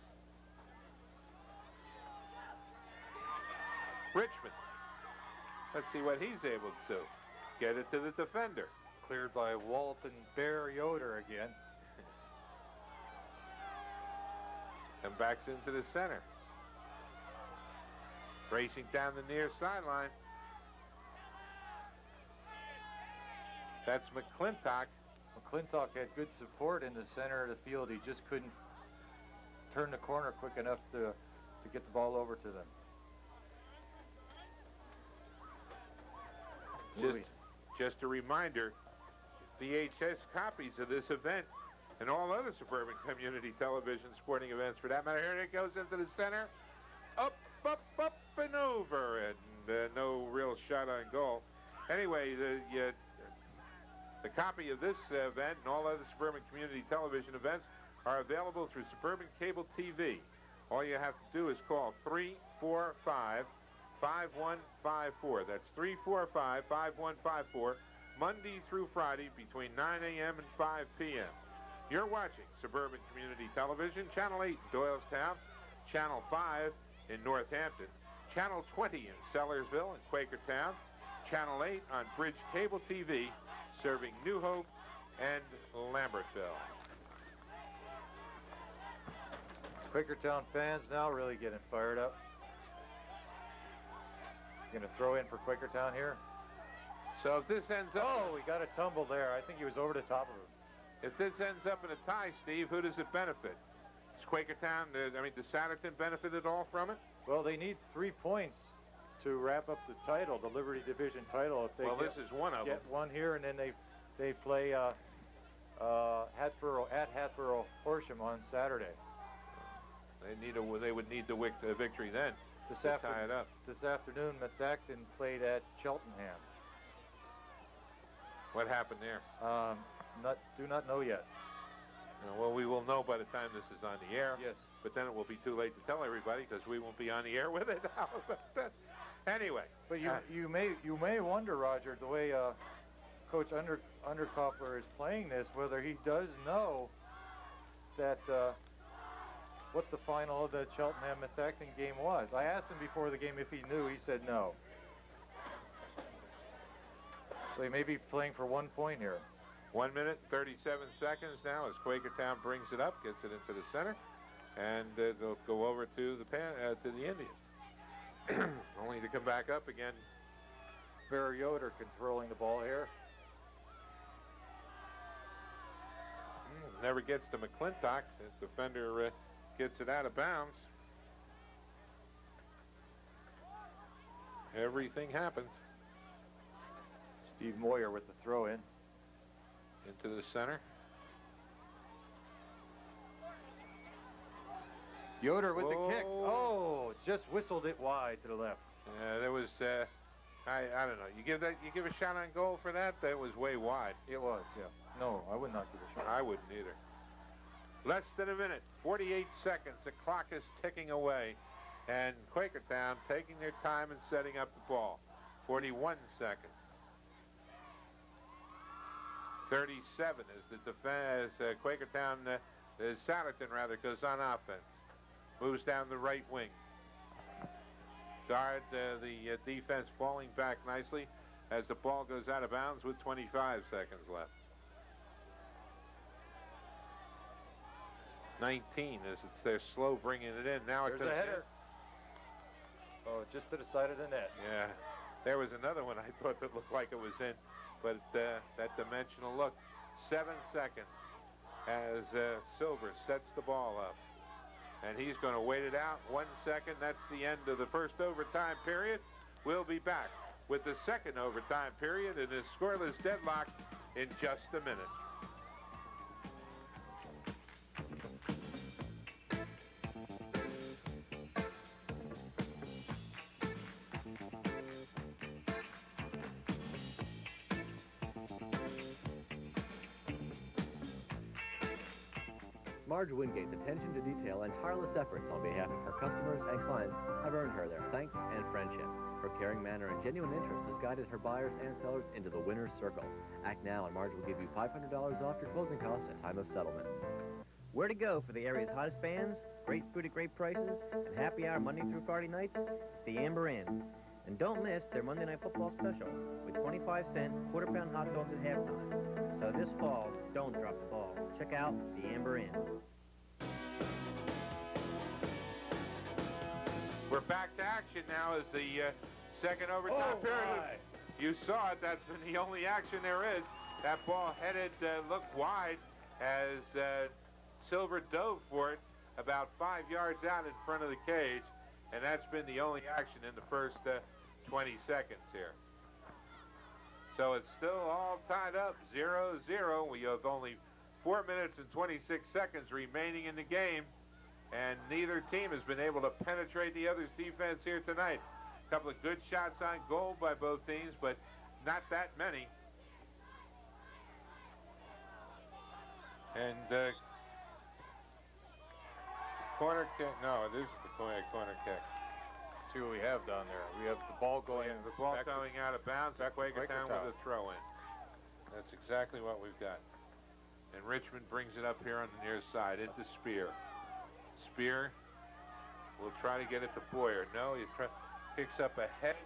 Richmond. Let's see what he's able to do. Get it to the defender.
Cleared by Walton Bear Yoder again.
And backs into the center. Racing down the near sideline. That's McClintock.
McClintock had good support in the center of the field. He just couldn't turn the corner quick enough to get the ball over to them.
Just a reminder, VHS copies of this event and all other suburban community television sporting events for that matter. Here it goes into the center. Up, and over. And no real shot on goal. Anyway, the copy of this event and all other suburban community television events are available through Suburban Cable TV. All you have to do is call 345-5154. That's 345-5154, Monday through Friday between 9 a.m. and 5 p.m. You're watching Suburban Community Television, Channel 8 Doylestown, Channel 5 in Northampton, Channel 20 in Sellersville and Quakertown, Channel 8 on Bridge Cable TV, serving New Hope and Lambertville.
Quakertown fans now really getting fired up. Going to throw in for Quakertown here.
So if this ends up...
Oh, we got a tumble there. I think he was over the top of him.
If this ends up in a tie, Steve, who does it benefit? Does Quakertown, does Souderton benefit at all from it?
Well, they need 3 points to wrap up the title, the Liberty Division title. If they
this is one of them.
Get one here, and then they play Hatboro at Hatboro Horsham on Saturday.
They would need the victory then to tie it up.
This afternoon, Methacton played at Cheltenham.
What happened there?
Do not know yet.
Well, we will know by the time this is on the air.
Yes.
But then it will be too late to tell everybody because we won't be on the air with it. Anyway.
But you may wonder, Roger, the way Coach Underkoffler is playing this, whether he does know that what the final of the Cheltenham Methacton game was. I asked him before the game if he knew. He said no. So he may be playing for 1 point here.
1 minute, 37 seconds now as Quakertown brings it up, gets it into the center, and they'll go over to the Indians. Only to come back up again.
Barry Yoder controlling the ball here.
Never gets to McClintock. The defender gets it out of bounds. Everything happens.
Steve Moyer with the throw in.
Into the center.
Yoder with the kick. Oh, just whistled it wide to the left.
There was, I don't know. You give a shot on goal for that? That was way wide.
It was, yeah. No, I would not give a shot.
I wouldn't either. Less than a minute, 48 seconds. The clock is ticking away. And Quakertown taking their time and setting up the ball. 41 seconds. 37 as the defense, Quakertown, Souderton rather, goes on offense. Moves down the right wing. Guard the defense falling back nicely as the ball goes out of bounds with 25 seconds left. 19 as they're slow bringing it in. Now it's
a header. Oh, just to the side of the net.
Yeah. There was another one I thought that looked like it was in. But that dimensional look. 7 seconds as Silver sets the ball up. And he's going to wait it out. 1 second. That's the end of the first overtime period. We'll be back with the second overtime period in a scoreless deadlock in just a minute.
Marge Wingate's attention to detail and tireless efforts on behalf of her customers and clients have earned her their thanks and friendship. Her caring manner and genuine interest has guided her buyers and sellers into the winner's circle. Act now and Marge will give you $500 off your closing cost at time of settlement.
Where to go for the area's hottest bands, great food at great prices, and happy hour Monday through Friday nights? It's the Amber Inn. And don't miss their Monday Night Football special with 25-cent quarter-pound hot dogs at halftime. So this fall, don't drop the ball. Check out the Amber Inn.
We're back to action now as the second overtime period. You saw it. That's been the only action there is. That ball headed, looked wide as Silver dove for it about 5 yards out in front of the cage. And that's been the only action in the first 20 seconds here. So it's still all tied up, 0-0. We have only 4 minutes and 26 seconds remaining in the game. And neither team has been able to penetrate the other's defense here tonight. A couple of good shots on goal by both teams, but not that many. And corner kick. No, it is the corner kick.
See what we have down there. We have the ball going.
Yeah, the ball going out of bounds. Quakertown with a throw in. That's exactly what we've got. And Richmond brings it up here on the near side into Spear. Spear will try to get it to Boyer. No, he picks up ahead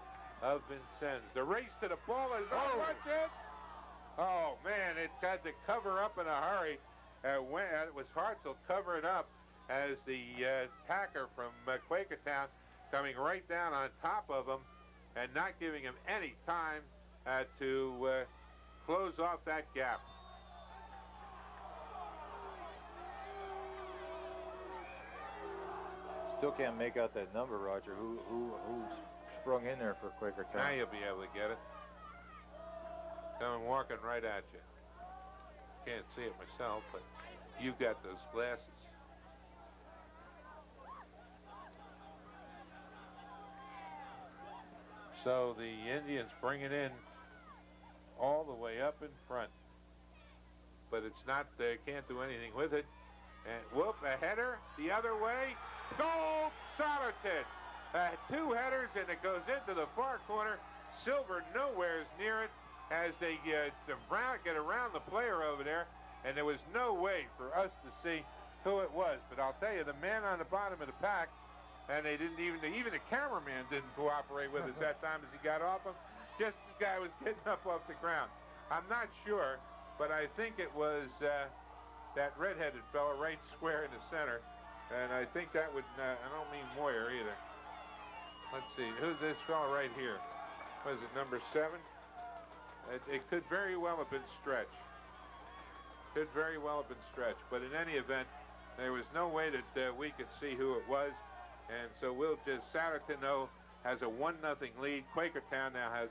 of Vincennes. The race to the ball is on. Watch it! Oh, man, it had to cover up in a hurry. It was Hartzell covering up as the Packer from Quakertown coming right down on top of him and not giving him any time to close off that gap.
Still can't make out that number, Roger. Who sprung in there for Quakertown?
Now you'll be able to get it. Coming walking right at you. Can't see it myself, but you've got those glasses. So the Indians bring it in all the way up in front. But it's not, they can't do anything with it. And whoop, a header the other way. Goal, Souderton. Two headers, and it goes into the far corner. Silver nowhere's near it as they get around the player over there. And there was no way for us to see who it was. But I'll tell you, the man on the bottom of the pack, and they didn't even the cameraman didn't cooperate with us that time as he got off him. Just as the guy was getting up off the ground. I'm not sure, but I think it was that redheaded fellow right square in the center. And I think that would, I don't mean Moyer either. Let's see, who's this fellow right here? Was it number 7? It could very well have been Stretch. Could very well have been Stretch. But in any event, there was no way that we could see who it was. And so we'll just, Souderton, though, has a 1-0 lead. Quakertown now has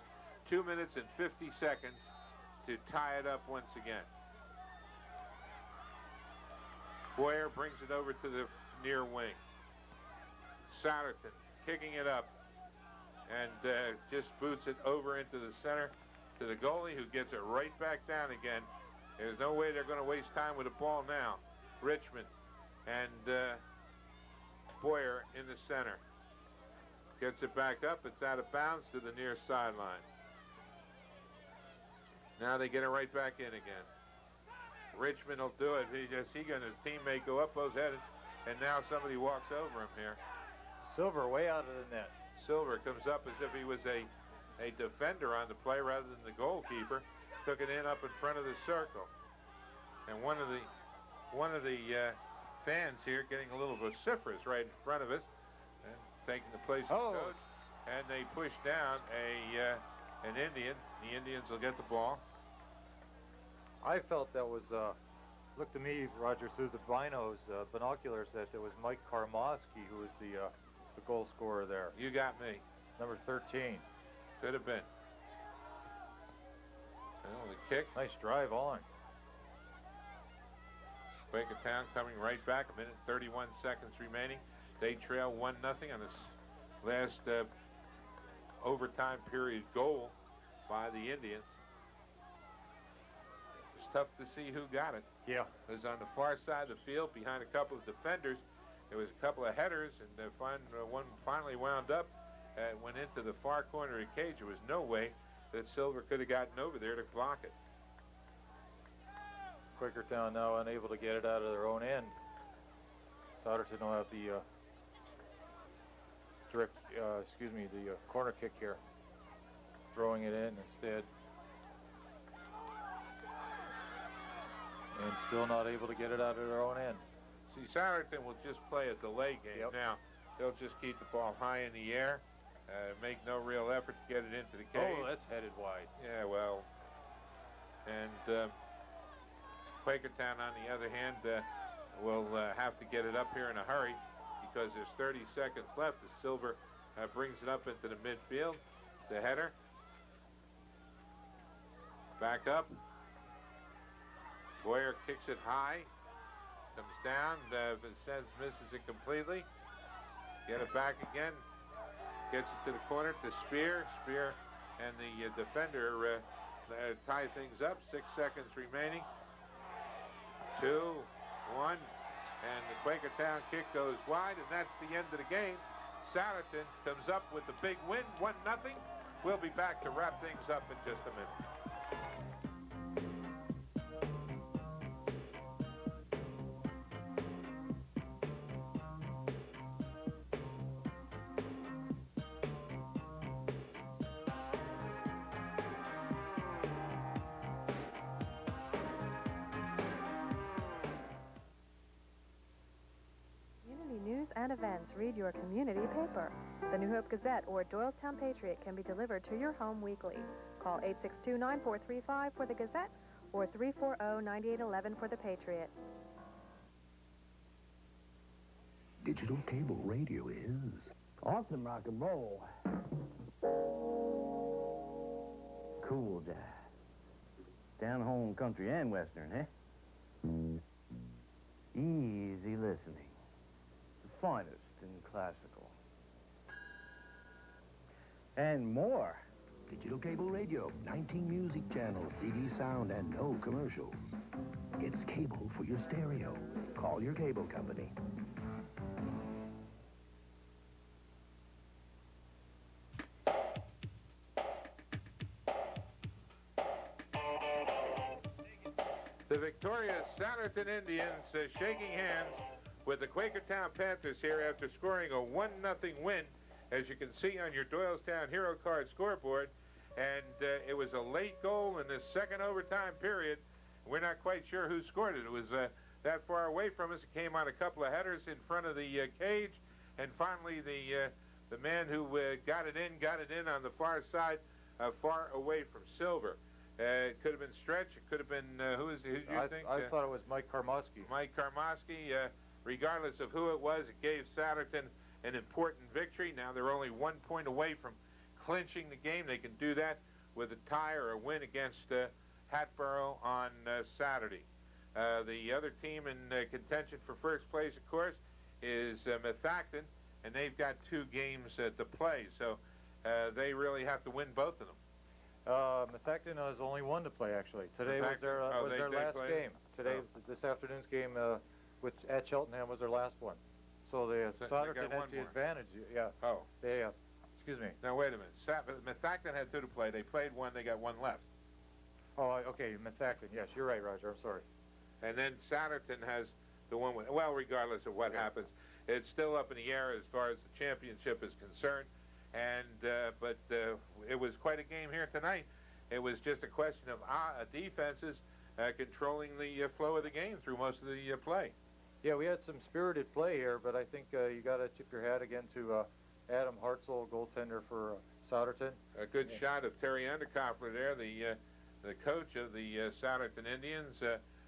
2 minutes and 50 seconds to tie it up once again. Boyer brings it over to the near wing. Souderton kicking it up and just boots it over into the center to the goalie, who gets it right back down again. There's no way they're going to waste time with the ball now. Richmond and Boyer in the center. Gets it back up. It's out of bounds to the near sideline. Now they get it right back in again. Richmond will do it. He and his teammate go up those headed, and now somebody walks over him here.
Silver way out of the net.
Silver comes up as if he was a defender on the play rather than the goalkeeper. Took it in up in front of the circle. And one of the fans here getting a little vociferous right in front of us and taking the place of the coach. And they push down an Indian. The Indians will get the ball.
I felt that was, looked to me, Roger, through the binoculars, that it was Mike Karmoski who was the goal scorer there.
You got me.
Number 13.
Could have been. Well, the kick.
Nice drive on.
Quakertown coming right back. 1 minute 31 seconds remaining. They trail 1-0 on this last overtime period goal by the Indians. It's tough to see who got it.
Yeah.
It was on the far side of the field behind a couple of defenders. There was a couple of headers, and one finally wound up and went into the far corner of the cage. There was no way that Silver could have gotten over there to block it.
Quakertown now unable to get it out of their own end. Souderton will have the corner kick here. Throwing it in instead. And still not able to get it out of their own end.
See, Souderton will just play a delay game now. They'll just keep the ball high in the air, make no real effort to get it into the cage.
Oh, that's headed wide.
Yeah, well. And Quakertown, on the other hand, will have to get it up here in a hurry because there's 30 seconds left as Silver brings it up into the midfield. The header. Back up. Boyer kicks it high. Comes down. Vincennes misses it completely. Get it back again. Gets it to the corner to Spear. Spear and the defender tie things up. 6 seconds remaining. 2, 1. And the Quakertown kick goes wide, and that's the end of the game. Souderton comes up with the big win, 1-0. We'll be back to wrap things up in just a minute.
and events, read your community paper. The New Hope Gazette or Doylestown Patriot can be delivered to your home weekly. Call 862-9435 for the Gazette or 340-9811 for the Patriot.
Digital cable radio is
awesome rock and roll. Cool jazz. Down home country and western, eh? Easy listening. The finest in classical. And more.
Digital cable radio, 19 music channels, CD sound, and no commercials. It's cable for your stereo. Call your cable company.
The victorious Souderton Indians shaking hands with the Quakertown Panthers here after scoring a 1-0 win, as you can see on your Doylestown Hero Card scoreboard. And it was a late goal in the second overtime period. We're not quite sure who scored it. It was that far away from us. It came on a couple of headers in front of the cage. And finally, the man who got it in on the far side, far away from Silver. It could have been Stretch. It could have been, who do you think?
I thought it was Mike Karmosky.
Mike Karmosky. Regardless of who it was, it gave Souderton an important victory. Now they're only 1 point away from clinching the game. They can do that with a tie or a win against Hatboro on Saturday. The other team in contention for first place, of course, is Methacton, and they've got 2 games to play. So they really have to win both of them.
Methacton has only 1 to play, actually. Today was their last game. Today, this afternoon's game at Cheltenham was their last one. So Souderton has the advantage. Yeah.
Oh.
They, excuse me.
Now, wait a minute. Methacton had 2 to play. They played 1. They got 1 left.
Oh, okay. Methacton. Yes, you're right, Roger. I'm sorry.
And then Souderton has the one with, well, regardless of what happens, it's still up in the air as far as the championship is concerned. And but it was quite a game here tonight. It was just a question of defenses controlling the flow of the game through most of the play.
Yeah, we had some spirited play here, but I think you got to tip your hat again to Adam Hartzell, goaltender for Souderton.
A good shot of Terry Underkoffler there, the coach of the Souderton Indians.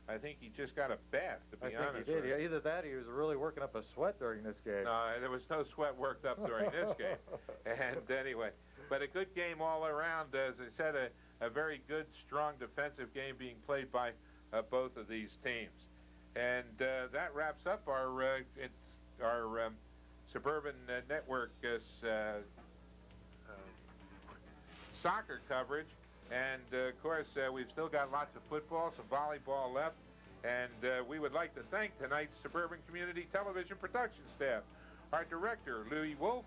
I think he just got a bath, to be honest.
I think he did. Yeah, either that or he was really working up a sweat during this game.
No, there was no sweat worked up during this game. And anyway, but a good game all around. As I said, a very good, strong defensive game being played by both of these teams. And that wraps up our Suburban Network soccer coverage. And, of course, we've still got lots of football, some volleyball left. And we would like to thank tonight's Suburban Community Television production staff. Our director, Louis Wolf,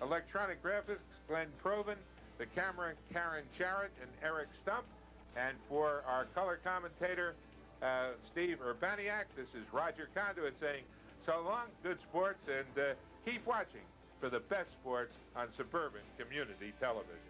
electronic graphics, Glenn Proven, the camera, Karen Jarrett and Eric Stump. And for our color commentator, Steve Urbaniak, this is Roger Conduit saying, so long, good sports, and keep watching for the best sports on Suburban Community Television.